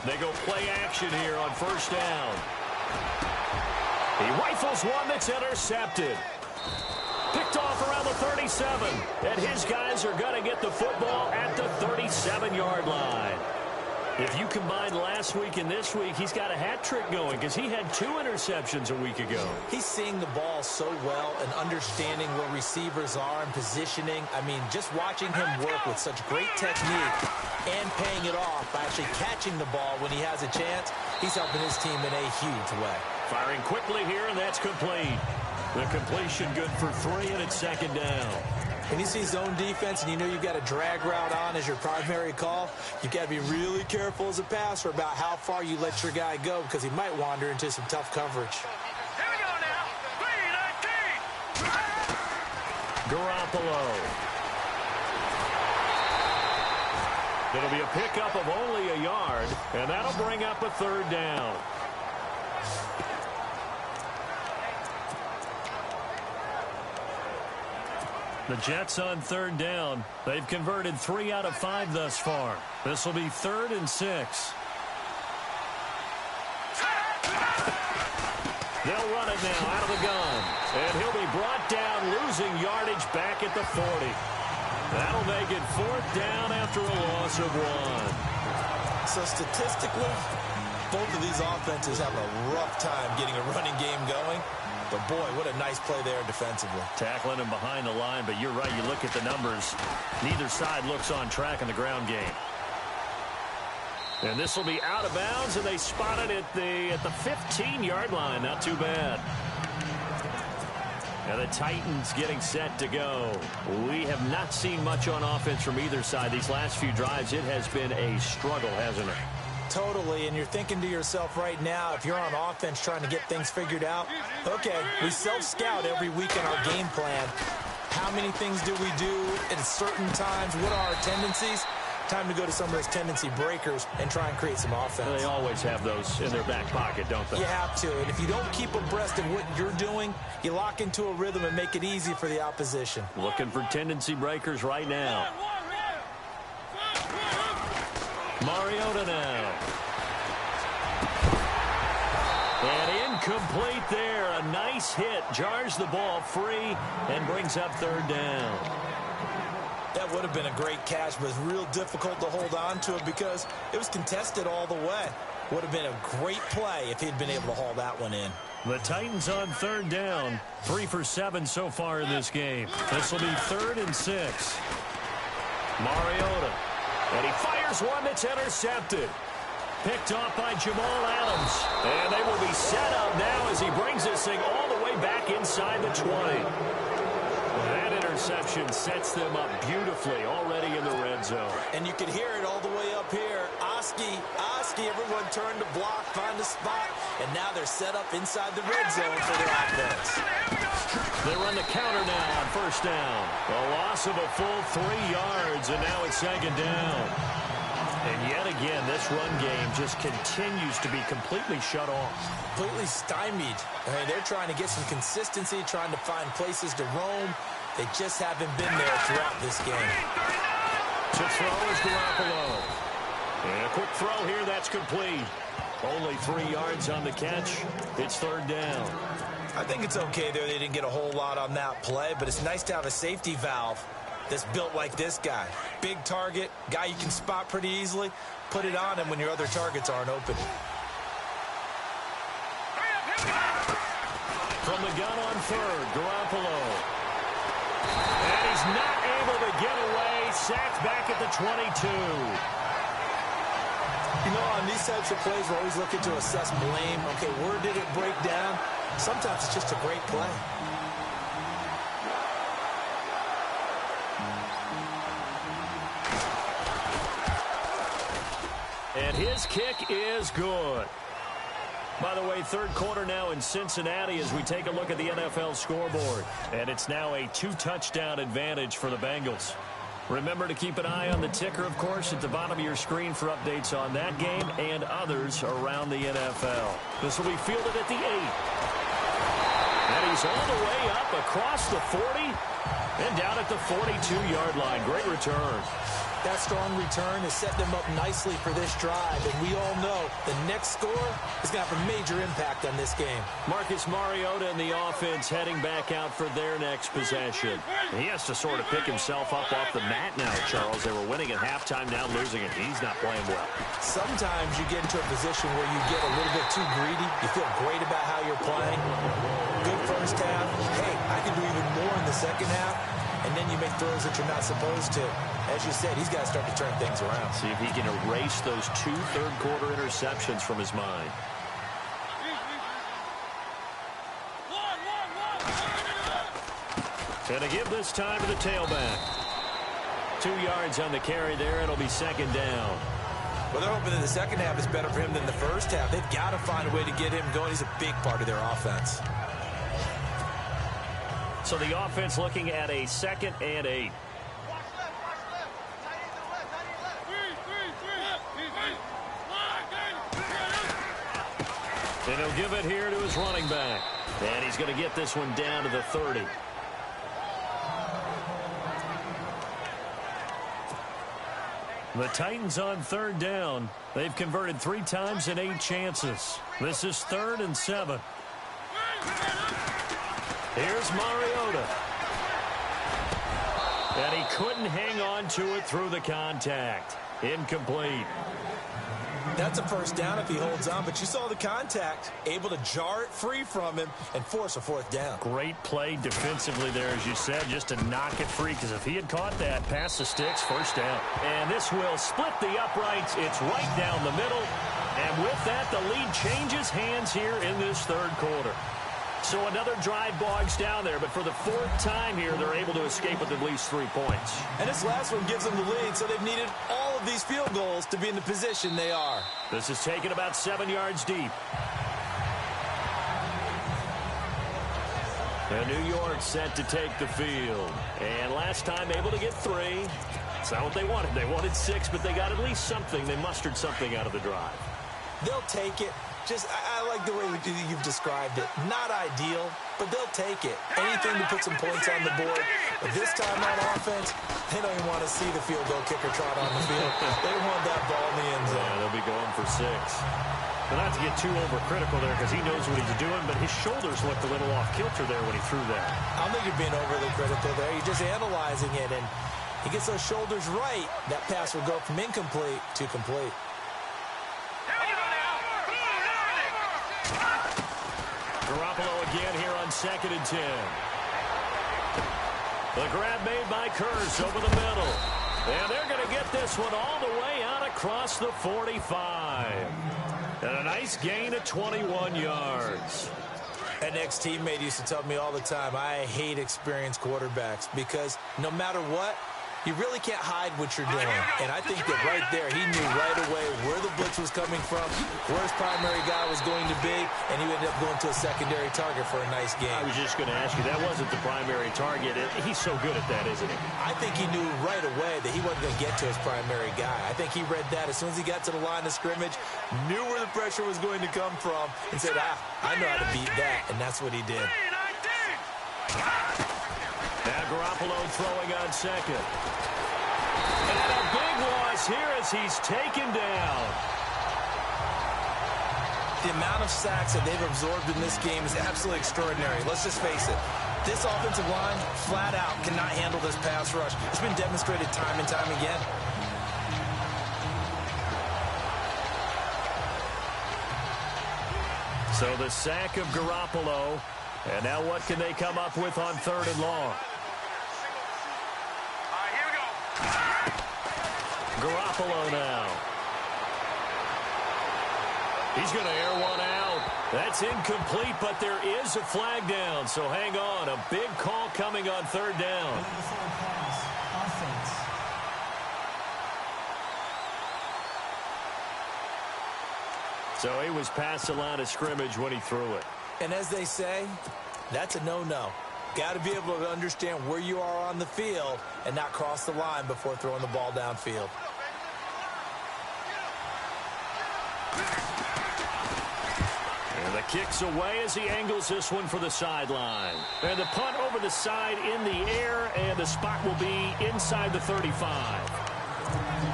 Speaker 1: They go play action here on first down. He rifles one that's intercepted. Picked off around the 37. And his guys are going to get the football at the 37-yard line. If you combine last week and this week, he's got a hat trick going because he had 2 interceptions a week ago.
Speaker 2: He's seeing the ball so well and understanding where receivers are and positioning. I mean, just watching him work with such great technique and paying it off by actually catching the ball when he has a chance, he's helping his team in a huge way. Firing quickly here, and that's complete. The completion good for 3, and it's second down. When you see zone defense and you know you've got a drag route on as your primary call, you've got to be really careful as a passer about how far you let your guy go because he might wander into some tough coverage.
Speaker 3: Here we go now. 3-19.
Speaker 1: Garoppolo. It'll be a pickup of only a yard, and that'll bring up a third down. The Jets on third down. They've converted 3 out of 5 thus far. This will be 3rd and 6. They'll run it now out of the gun. And he'll be brought down, losing yardage back at the 40. That'll make it 4th down after a loss of 1.
Speaker 2: So statistically, both of these offenses have a rough time getting a running game going. But, boy, what a nice play there defensively.
Speaker 1: Tackling him behind the line, but you're right. You look at the numbers. Neither side looks on track in the ground game. And this will be out of bounds, and they spot it at the 15-yard line. Not too bad. And the Titans getting set to go. We have not seen much on offense from either side. These last few drives, it has been a struggle, hasn't it?
Speaker 2: Totally, and you're thinking to yourself right now, if you're on offense trying to get things figured out, okay, we self-scout every week in our game plan. How many things do we do at certain times? What are our tendencies? Time to go to some of those tendency breakers and try and create some offense.
Speaker 1: They always have those in their back pocket, don't they?
Speaker 2: You have to, and if you don't keep abreast of what you're doing, you lock into a rhythm and make it easy for the opposition.
Speaker 1: Looking for tendency breakers right now. Mariota now. And incomplete there. A nice hit. Jars the ball free and brings up third down.
Speaker 2: That would have been a great catch, but it's real difficult to hold on to it because it was contested all the way. Would have been a great play if he'd been able to haul that one in.
Speaker 1: The Titans on third down. 3 for 7 so far in this game. This will be 3rd and 6. Mariota. And he fires one that's intercepted. Picked off by Jamal Adams. And they will be set up now as he brings this thing all the way back inside the 20. That interception sets them up beautifully already in the red zone.
Speaker 2: And you can hear it all the way up here. Oski, everyone turned to block, find a spot, and now they're set up inside the red zone for their offense.
Speaker 1: They run the counter now on first down. A loss of a full 3 yards, and now it's second down. And yet again, this run game just continues to be completely shut off.
Speaker 2: Completely stymied. I mean, they're trying to get some consistency, trying to find places to roam. They just haven't been there throughout this game.
Speaker 1: To throw is Garoppolo. And a quick throw here, that's complete. Only 3 yards on the catch. It's third down.
Speaker 2: I think it's okay there. They didn't get a whole lot on that play, but it's nice to have a safety valve that's built like this guy. Big target, guy you can spot pretty easily. Put it on him when your other targets aren't open.
Speaker 1: From the gun on third, Garoppolo. And he's not able to get away. Sacked back at the 22.
Speaker 2: You know, on these types of plays, we're always looking to assess blame. Okay, where did it break down? Sometimes it's just a great play.
Speaker 1: His kick is good. By the way, third quarter now in Cincinnati as we take a look at the NFL scoreboard. And it's now a 2-touchdown advantage for the Bengals. Remember to keep an eye on the ticker, of course, at the bottom of your screen for updates on that game and others around the NFL. This will be fielded at the 8. And he's all the way up across the 40 and down at the 42-yard line. Great return.
Speaker 2: That strong return has set them up nicely for this drive, and we all know the next score is going to have a major impact on this game.
Speaker 1: Marcus Mariota and the offense heading back out for their next possession. He has to sort of pick himself up off the mat now, Charles. They were winning at halftime, now losing it. He's not playing well.
Speaker 2: Sometimes you get into a position where you get a little bit too greedy. You feel great about how you're playing. Good first half. Hey, I can do even more in the second half. And then you make throws that you're not supposed to. As you said, he's got to start to turn things around.
Speaker 1: See if he can erase those 2 third-quarter interceptions from his mind. And to give this time to the tailback. 2 yards on the carry there. It'll be second down.
Speaker 2: Well, they're hoping that the second half is better for him than the first half. They've got to find a way to get him going. He's a big part of their offense.
Speaker 1: So the offense looking at a 2nd and 8. And he'll give it here to his running back. And he's going to get this one down to the 30. The Titans on third down. They've converted 3 times in 8 chances. This is 3rd and 7. Here's Mariota. And he couldn't hang on to it through the contact. Incomplete.
Speaker 2: That's a first down if he holds on, but you saw the contact. Able to jar it free from him and force a 4th down.
Speaker 1: Great play defensively there, as you said, just to knock it free, because if he had caught that, past the sticks, first down. And this will split the uprights. It's right down the middle. And with that, the lead changes hands here in this third quarter. So another drive bogs down there, but for the 4th time here, they're able to escape with at least 3 points.
Speaker 2: And this last one gives them the lead, so they've needed all of these field goals to be in the position they are.
Speaker 1: This is taken about 7 yards deep. And New York set to take the field. And last time able to get 3. It's not what they wanted. They wanted 6, but they got at least something. They mustered something out of the drive.
Speaker 2: They'll take it. I like the way you've described it. Not ideal, but they'll take it. Anything to put some points on the board. But this time on offense, they don't even want to see the field goal kicker trot on the field. They want that ball in the end zone.
Speaker 1: Yeah, they'll be going for 6. But not to get too overcritical there, because he knows what he's doing, but his shoulders looked a little off kilter there when he threw that.
Speaker 2: I don't think you're being overly critical there. You're just analyzing it, and he gets those shoulders right. That pass will go from incomplete to complete.
Speaker 1: Garoppolo again here on 2nd and 10. The grab made by Kearse over the middle. And they're going to get this one all the way out across the 45. And a nice gain of 21 yards.
Speaker 2: An ex-teammate used to tell me all the time, I hate experienced quarterbacks because no matter what, you really can't hide what you're doing. And I think that right there, he knew right away where the blitz was coming from, where his primary guy was going to be, and he ended up going to a secondary target for a nice game.
Speaker 1: I was just going to ask you, that wasn't the primary target. He's so good at that, isn't he?
Speaker 2: I think he knew right away that he wasn't going to get to his primary guy. I think he read that as soon as he got to the line of scrimmage, knew where the pressure was going to come from, and said, I know how to beat that, and that's what he did.
Speaker 1: Now Garoppolo throwing on 2nd. And a big loss here as he's taken down.
Speaker 2: The amount of sacks that they've absorbed in this game is absolutely extraordinary. Let's just face it. This offensive line, flat out, cannot handle this pass rush. It's been demonstrated time and time again.
Speaker 1: So the sack of Garoppolo. And now what can they come up with on 3rd and long? Garoppolo now. He's going to air one out. That's incomplete, but there is a flag down. So hang on. A big call coming on 3rd down. So he was past the line of scrimmage when he threw it.
Speaker 2: And as they say, that's a no-no. Got to be able to understand where you are on the field and not cross the line before throwing the ball downfield.
Speaker 1: And the kick's away as he angles this one for the sideline. And the punt over the side in the air, and the spot will be inside the 35.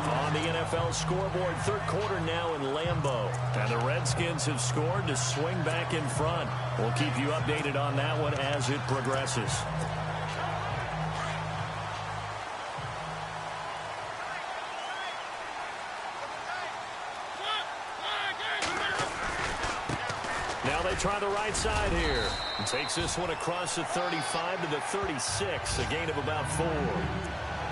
Speaker 1: On the NFL scoreboard, third quarter now in Lambeau. And the Redskins have scored to swing back in front. We'll keep you updated on that one as it progresses. Now they try the right side here. And takes this one across the 35 to the 36, a gain of about 4.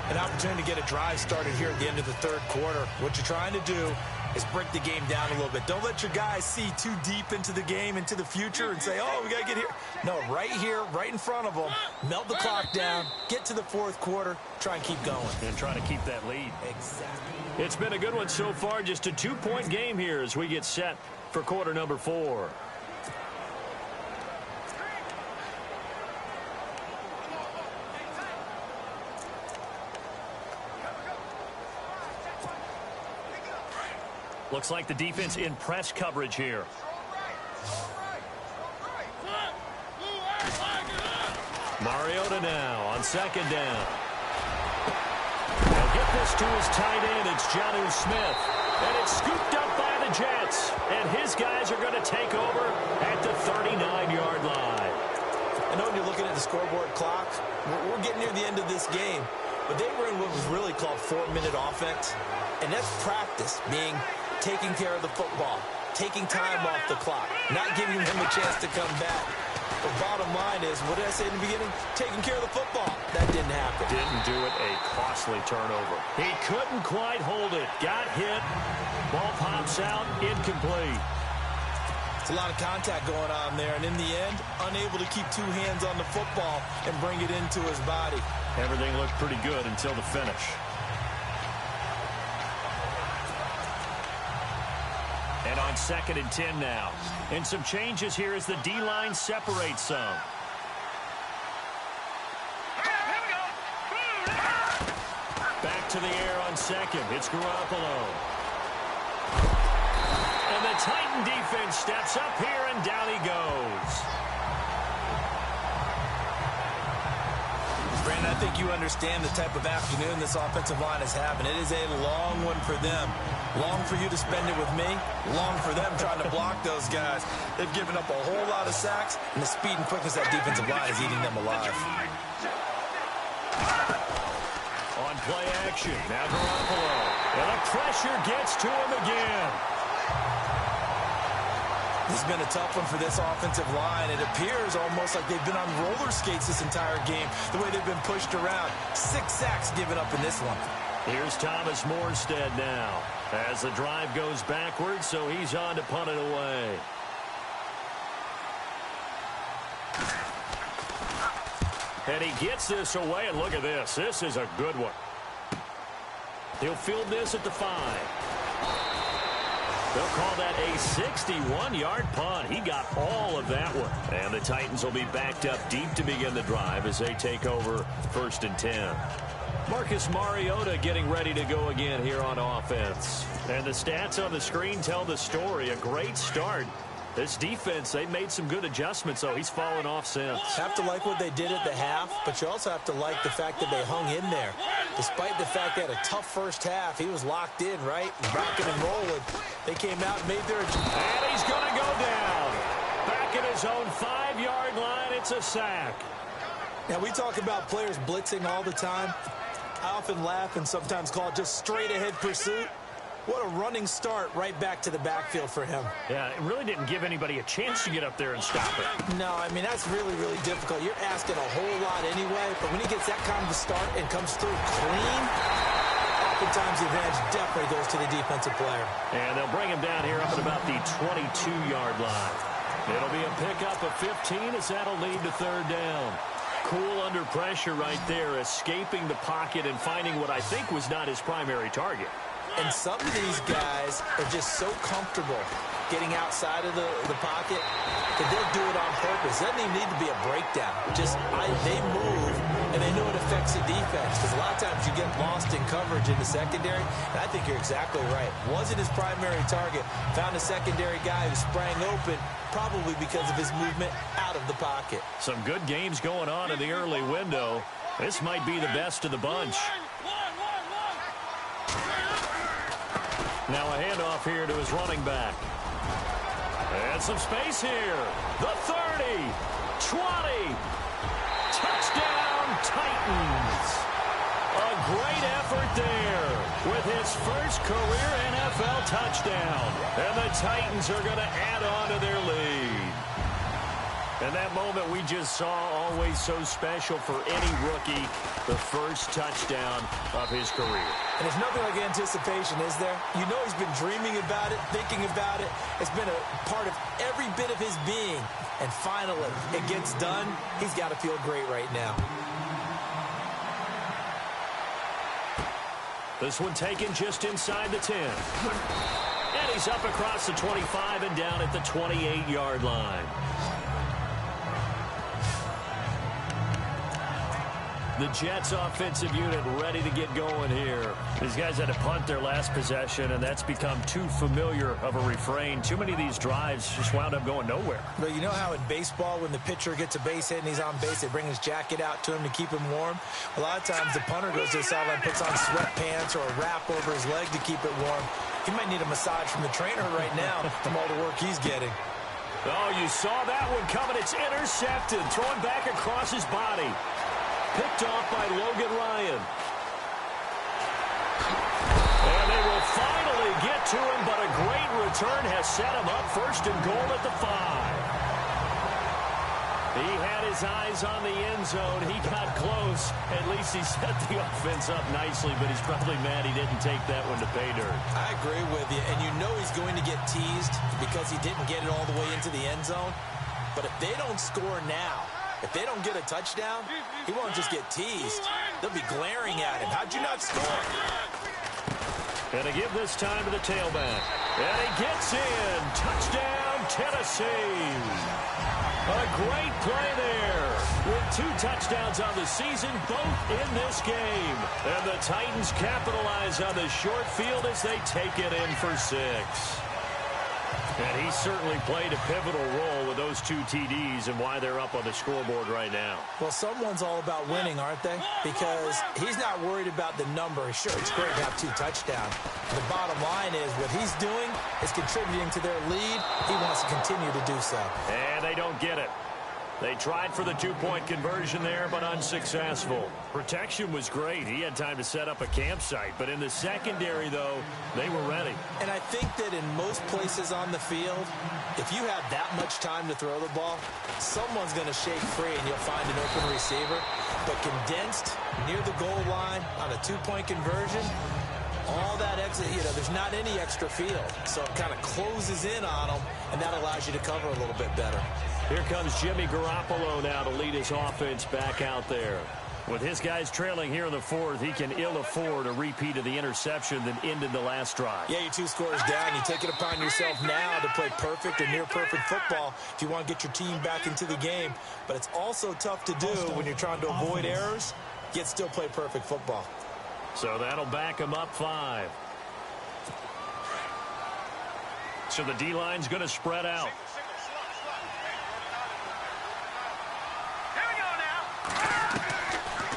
Speaker 2: An opportunity to get a drive started here at the end of the third quarter. What you're trying to do is break the game down a little bit. Don't let your guys see too deep into the game, into the future, and say, oh, we got to get here. No, right here, right in front of them. Melt the clock down, get to the fourth quarter, try and keep going.
Speaker 1: And try to keep that lead.
Speaker 2: Exactly.
Speaker 1: It's been a good one so far. Just a 2-point game here as we get set for quarter number 4. Looks like the defense in press coverage here. Mariota now on second down. They'll get this to his tight end. It's Jonnu Smith. And it's scooped up by the Jets. And his guys are going to take over at the 39-yard line.
Speaker 2: I know when you're looking at the scoreboard clock, we're getting near the end of this game. But they were in what was really called 4-minute offense. And that's practice, being taking care of the football, taking time off the clock, not giving them a chance to come back. The bottom line is, what did I say in the beginning? Taking care of the football. That didn't happen.
Speaker 1: Didn't do it. A costly turnover. He couldn't quite hold it. Got hit. Ball pops out. Incomplete.
Speaker 2: It's a lot of contact going on there, and in the end, unable to keep two hands on the football and bring it into his body.
Speaker 1: Everything looked pretty good until the finish. And on 2nd and 10 now. And some changes here as the D-line separates some. Back to the air on second. It's Garoppolo. And the Titan defense steps up here, and down he goes.
Speaker 2: Brandon, I think you understand the type of afternoon this offensive line is having. It is a long one for them. Long for you to spend it with me. Long for them trying to block those guys. They've given up a whole lot of sacks, and the speed and quickness of that defensive line is eating them alive.
Speaker 1: On play action, now Garoppolo. And the pressure gets to him again.
Speaker 2: This has been a tough one for this offensive line. It appears almost like they've been on roller skates this entire game, the way they've been pushed around. 6 sacks given up in this one.
Speaker 1: Here's Thomas Morstead now as the drive goes backwards, so he's on to punt it away. And he gets this away, and look at this. This is a good one. He'll field this at the 5. They'll call that a 61-yard punt. He got all of that one. And the Titans will be backed up deep to begin the drive as they take over 1st and 10. Marcus Mariota getting ready to go again here on offense. And the stats on the screen tell the story. A great start. This defense, they made some good adjustments, so he's fallen off since.
Speaker 2: Have to like what they did at the half, but you also have to like the fact that they hung in there. Despite the fact they had a tough first half, he was locked in, right? Rocking and rolling. They came out and made their adjustments.
Speaker 1: And he's going to go down. Back at his own 5-yard line, it's a sack.
Speaker 2: Now, we talk about players blitzing all the time. I often laugh and sometimes call it just straight-ahead pursuit. What a running start right back to the backfield for him.
Speaker 1: Yeah, it really didn't give anybody a chance to get up there and stop it.
Speaker 2: No, I mean, that's really, really difficult. You're asking a whole lot anyway, but when he gets that kind of a start and comes through clean, oftentimes the advantage definitely goes to the defensive player.
Speaker 1: And they'll bring him down here up at about the 22-yard line. It'll be a pickup of 15 as that'll lead to 3rd down. Cool under pressure right there, escaping the pocket and finding what I think was not his primary target.
Speaker 2: And some of these guys are just so comfortable getting outside of the pocket that they'll do it on purpose. It doesn't even need to be a breakdown. Just they move, and they know it affects the defense. Because a lot of times you get lost in coverage in the secondary, and I think you're exactly right. Wasn't his primary target. Found a secondary guy who sprang open, probably because of his movement out of the pocket.
Speaker 1: Some good games going on in the early window. This might be the best of the bunch. Now a handoff here to his running back. And some space here. The 30, 20. Touchdown, Titans. A great effort there with his first career NFL touchdown. And the Titans are going to add on to their lead. And that moment we just saw, always so special for any rookie, the first touchdown of his career.
Speaker 2: And there's nothing like anticipation, is there? You know he's been dreaming about it, thinking about it. It's been a part of every bit of his being. And finally, it gets done. He's got to feel great right now.
Speaker 1: This one taken just inside the 10. And he's up across the 25 and down at the 28-yard line. The Jets offensive unit ready to get going here. These guys had to punt their last possession, and that's become too familiar of a refrain. Too many of these drives just wound up going nowhere.
Speaker 2: But you know how in baseball, when the pitcher gets a base hit and he's on base, they bring his jacket out to him to keep him warm? A lot of times the punter goes to the sideline, puts on sweatpants or a wrap over his leg to keep it warm. He might need a massage from the trainer right now from all the work he's getting.
Speaker 1: Oh, you saw that one coming. It's intercepted, thrown back across his body. Picked off by Logan Ryan. And they will finally get to him, but a great return has set him up first and goal at the 5. He had his eyes on the end zone. He got close. At least he set the offense up nicely, but he's probably mad he didn't take that one to pay dirt.
Speaker 2: I agree with you, and you know he's going to get teased because he didn't get it all the way into the end zone. But if they don't score now, if they don't get a touchdown, he won't just get teased. They'll be glaring at him. How'd you not score?
Speaker 1: And to give this time to the tailback. And he gets in. Touchdown, Tennessee. A great play there. With 2 touchdowns on the season, both in this game. And the Titans capitalize on the short field as they take it in for 6. And he certainly played a pivotal role with those 2 TDs and why they're up on the scoreboard right now.
Speaker 2: Well, someone's all about winning, aren't they? Because he's not worried about the number. Sure, it's great to have 2 touchdowns. The bottom line is what he's doing is contributing to their lead. He wants to continue to do so.
Speaker 1: And they don't get it. They tried for the 2-point conversion there, but unsuccessful. Protection was great. He had time to set up a campsite. But in the secondary, though, they were ready.
Speaker 2: And I think that in most places on the field, if you have that much time to throw the ball, someone's going to shake free and you'll find an open receiver. But condensed near the goal line on a 2-point conversion, all that exit, there's not any extra field. So it kind of closes in on them, and that allows you to cover a little bit better.
Speaker 1: Here comes Jimmy Garoppolo now to lead his offense back out there. With his guys trailing here in the 4th, he can ill afford a repeat of the interception that ended the last drive.
Speaker 2: Yeah, you're 2 scores down. You take it upon yourself now to play perfect or near-perfect football if you want to get your team back into the game. But it's also tough to do when you're trying to avoid errors, yet still play perfect football.
Speaker 1: So that'll back him up 5. So the D-line's going to spread out.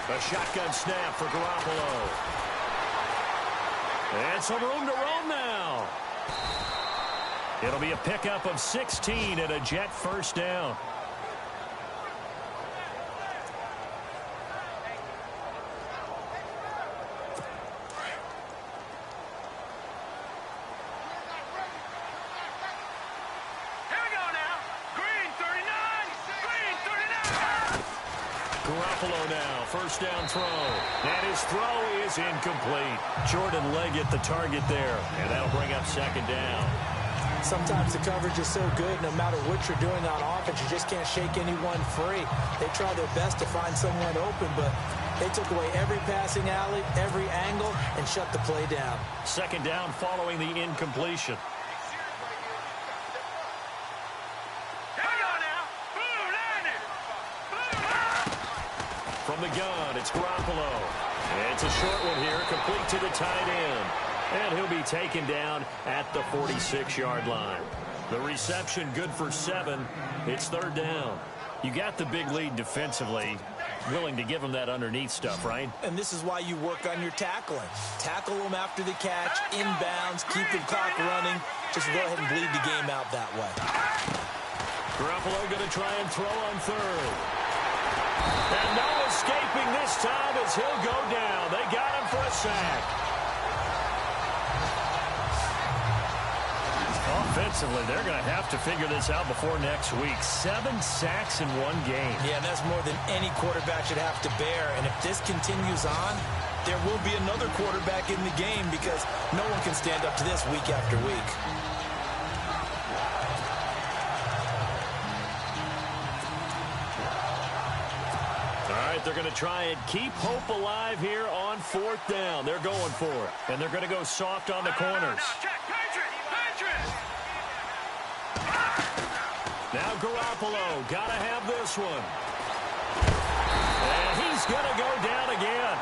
Speaker 1: A shotgun snap for Garoppolo. And some room to roam now. It'll be a pickup of 16 and a Jet first down. Garoppolo now, first down throw. And his throw is incomplete. Jordan Leggett the target there, and that'll bring up 2nd down.
Speaker 2: Sometimes the coverage is so good, no matter what you're doing on offense, you just can't shake anyone free. They try their best to find someone open, but They took away every passing alley, every angle, and shut the play down.
Speaker 1: Second down following the incompletion. From the gun, it's Garoppolo. It's a short one here, complete to the tight end. And he'll be taken down at the 46-yard line. The reception good for 7. It's third down. You got the big lead defensively. Willing to give them that underneath stuff, right?
Speaker 2: And this is why you work on your tackling. Tackle them after the catch, inbounds, keep the clock running. Just go ahead and bleed the game out that way.
Speaker 1: Garoppolo going to try and throw on third. And no escaping this time as he'll go down. They got him for a sack. Offensively, they're going to have to figure this out before next week. 7 sacks in one game.
Speaker 2: Yeah, and that's more than any quarterback should have to bear. And if this continues on, there will be another quarterback in the game because no one can stand up to this week after week.
Speaker 1: All right, they're going to try and keep hope alive here on fourth down. They're going for it. And they're going to go soft on the corners. Now Garoppolo, got to have this one. And he's going to go down again.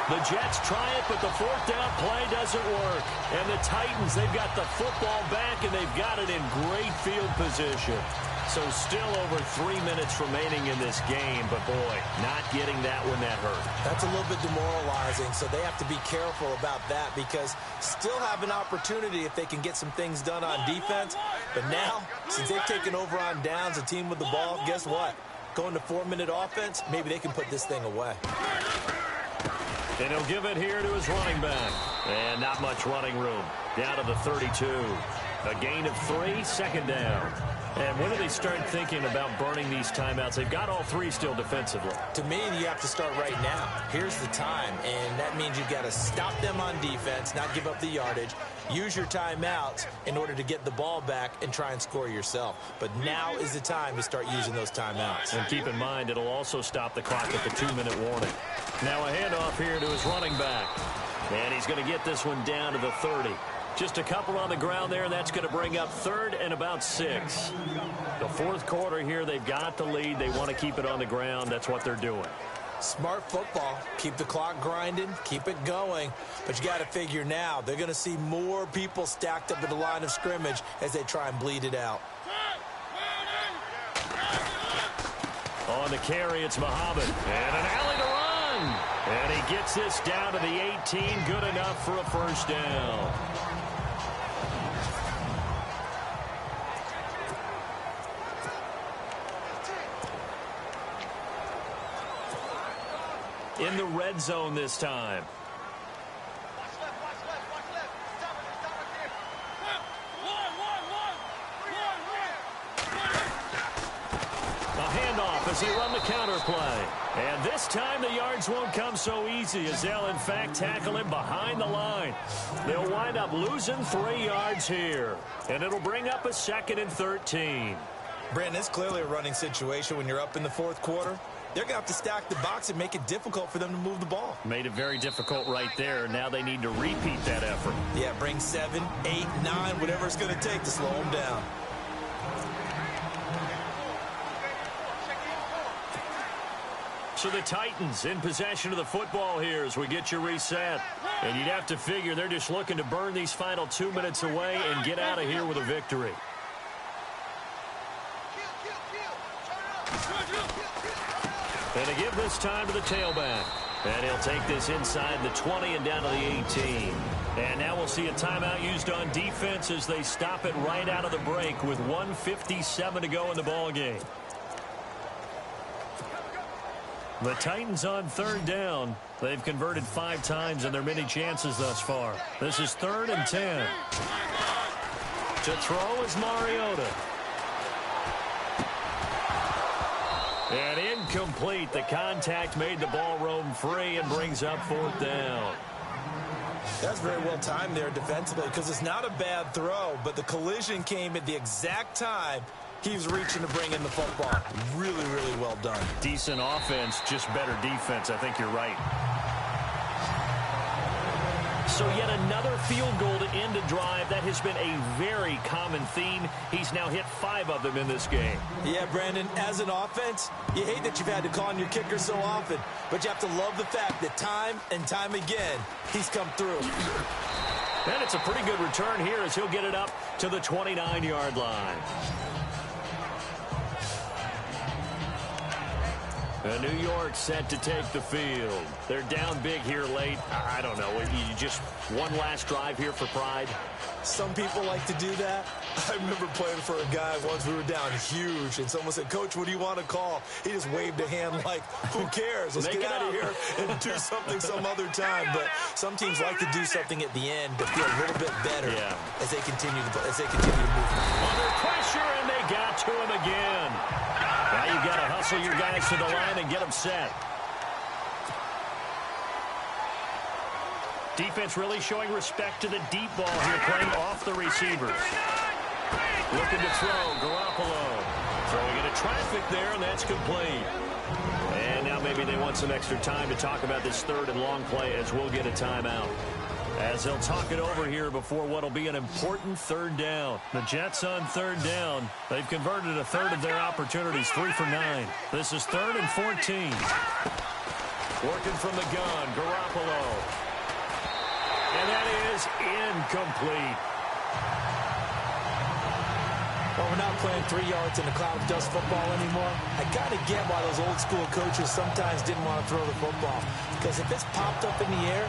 Speaker 1: The Jets try it, but the fourth down play doesn't work. And the Titans, they've got the football back, and they've got it in great field position. So still over 3 minutes remaining in this game, but boy, not getting that one that hurt.
Speaker 2: That's a little bit demoralizing, so they have to be careful about that because still have an opportunity if they can get some things done on defense. But now, since they've taken over on downs, a team with the ball, guess what? Going to 4-minute offense, maybe they can put this thing away.
Speaker 1: And he'll give it here to his running back. And not much running room. Down to the 32. A gain of 3, second down. And when do they start thinking about burning these timeouts? They've got all 3 still defensively.
Speaker 2: To me, you have to start right now. Here's the time, and that means you've got to stop them on defense, not give up the yardage, use your timeouts in order to get the ball back and try and score yourself. But now is the time to start using those timeouts.
Speaker 1: And keep in mind, it'll also stop the clock at the 2-minute warning. Now a handoff here to his running back. And he's going to get this one down to the 30. Just a couple on the ground there, and that's going to bring up third and about 6. The fourth quarter here, they've got the lead. They want to keep it on the ground. That's what they're doing.
Speaker 2: Smart football. Keep the clock grinding. Keep it going. But you got to figure now, they're going to see more people stacked up at the line of scrimmage as they try and bleed it out.
Speaker 1: On the carry, it's Muhammad. And an alley to run. And he gets this down to the 18. Good enough for a first down. In the red zone this time. A handoff as they run the counter play. And this time the yards won't come so easy as they'll in fact tackle him behind the line. They'll wind up losing 3 yards here. And it'll bring up a 2nd and 13.
Speaker 2: Brandon, it's clearly a running situation when you're up in the fourth quarter. They're going to have to stack the box and make it difficult for them to move the ball.
Speaker 1: Made it very difficult right there. Now they need to repeat that effort.
Speaker 2: Yeah, bring 7, 8, 9, whatever it's going to take to slow them down.
Speaker 1: So the Titans in possession of the football here as we get you reset. And you'd have to figure they're just looking to burn these final 2 minutes away and get out of here with a victory. And to give this time to the tailback. And he'll take this inside the 20 and down to the 18. And now we'll see a timeout used on defense as they stop it right out of the break with 1:57 to go in the ballgame. The Titans on third down. They've converted 5 times in their many chances thus far. This is 3rd and 10. To throw is Mariota. And incomplete. The contact made the ball roam free and brings up 4th down.
Speaker 2: That's very well timed there defensively because it's not a bad throw, but the collision came at the exact time he was reaching to bring in the football. Really, really well done.
Speaker 1: Decent offense, just better defense. I think you're right. So yet another field goal to end a drive. That has been a very common theme. He's now hit 5 of them in this game.
Speaker 2: Yeah, Brandon, as an offense, you hate that you've had to call on your kicker so often, but you have to love the fact that time and time again, he's come through.
Speaker 1: And it's a pretty good return here as he'll get it up to the 29-yard line. New York set to take the field. They're down big here late. I don't know. You just one last drive here for pride?
Speaker 2: Some people like to do that. I remember playing for a guy once. We were down huge, and someone said, "Coach, what do you want to call?" He just waved a hand like, who cares? Let's get out of here and do something some other time. But some teams like to do something at the end to feel a little bit better as they continue to move.
Speaker 1: Under pressure, and they got to him again. Now you've got to hustle your guys to the line and get them set. Defense really showing respect to the deep ball here, playing off the receivers. Looking to throw, Garoppolo. Throwing into traffic there, and that's complete. And now maybe they want some extra time to talk about this third and long play as we'll get a timeout. As they'll talk it over here before what will be an important third down. The Jets on third down. They've converted a third of their opportunities, 3 for 9. This is 3rd and 14. Working from the gun, Garoppolo. And that is incomplete.
Speaker 2: Well, we're not playing 3 yards in a cloud of dust football anymore. I kind of get why those old school coaches sometimes didn't want to throw the football. Because if it's popped up in the air,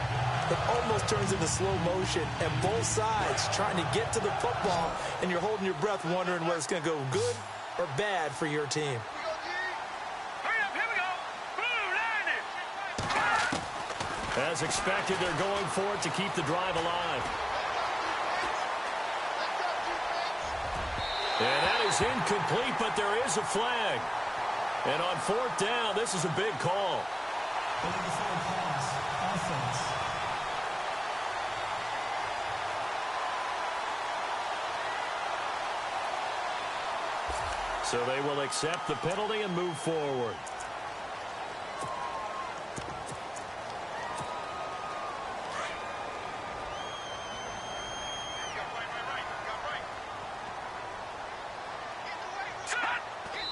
Speaker 2: it almost turns into slow motion, and both sides trying to get to the football, and you're holding your breath wondering whether it's going to go good or bad for your team.
Speaker 1: As expected, they're going for it to keep the drive alive. And that is incomplete, but there is a flag. And on 4th down, this is a big call.
Speaker 4: Offense.
Speaker 1: So they will accept the penalty and move forward.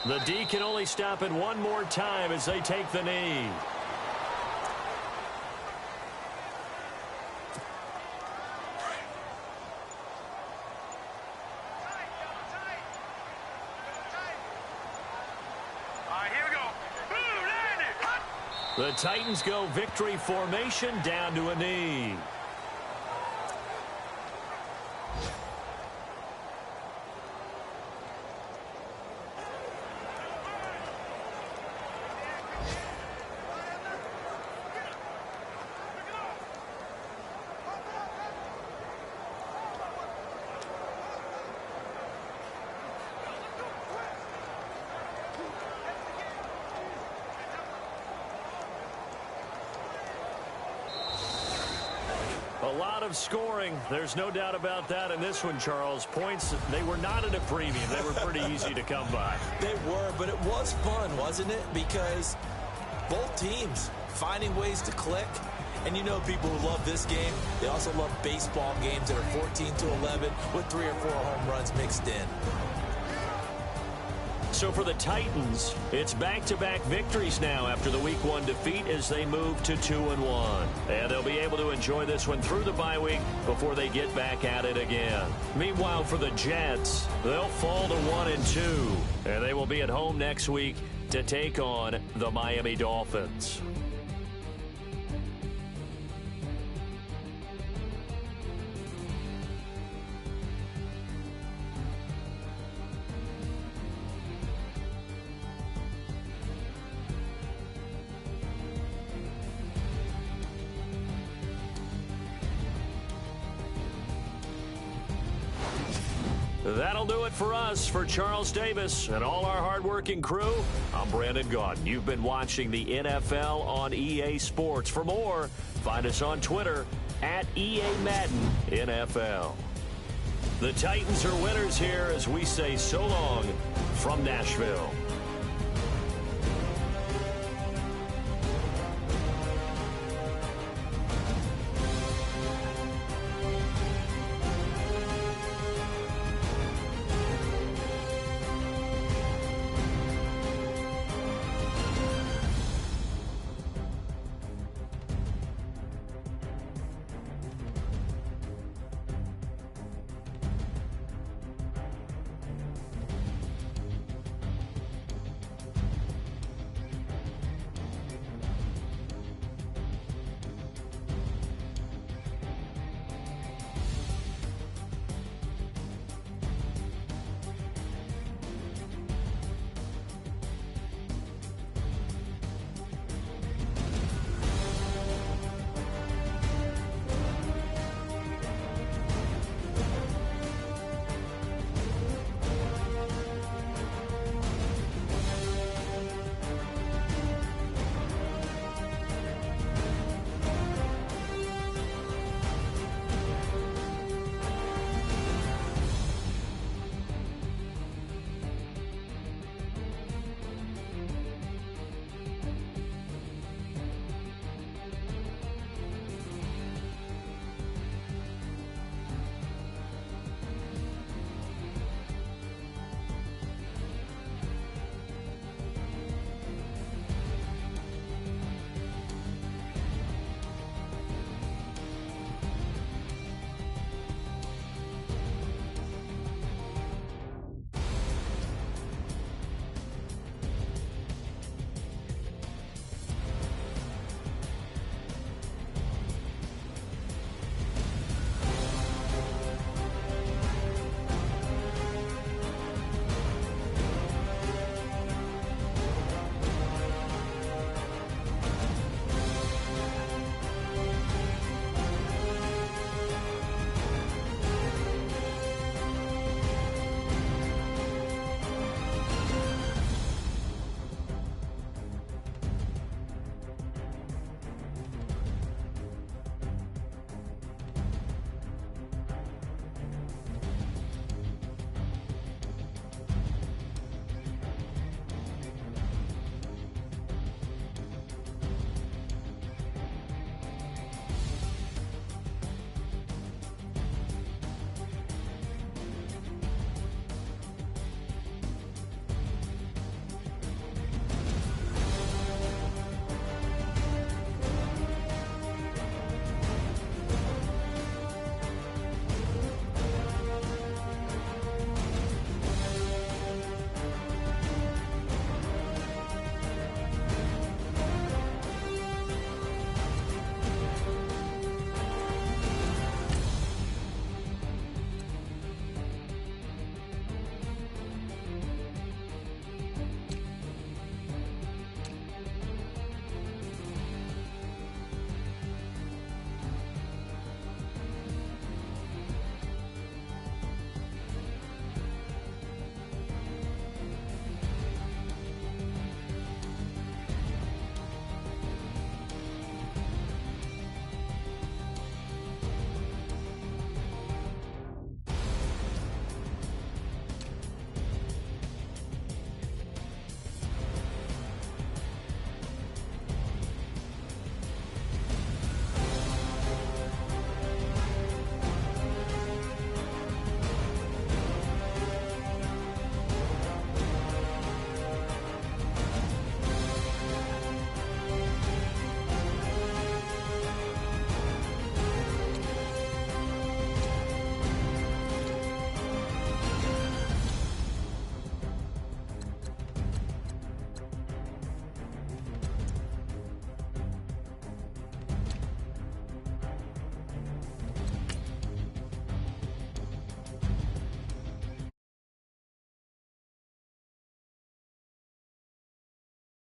Speaker 1: The D can only stop it one more time as they take the knee. The Titans go victory formation down to a knee. A lot of scoring. There's no doubt about that in this one, Charles. Points, they were not at a premium. They were pretty easy to come by.
Speaker 2: They were, but it was fun, wasn't it? Because both teams finding ways to click. And you know people who love this game, they also love baseball games that are 14-11 with 3 or 4 home runs mixed in.
Speaker 1: So for the Titans, it's back-to-back victories now after the Week 1 defeat as they move to 2-1. And they'll be able to enjoy this one through the bye week before they get back at it again. Meanwhile, for the Jets, they'll fall to 1-2. And they will be at home next week to take on the Miami Dolphins. That'll do it for us. For Charles Davis and all our hardworking crew, I'm Brandon Gaudin. You've been watching the NFL on EA Sports. For more, find us on Twitter @EA Madden NFL. The Titans are winners here as we say so long from Nashville.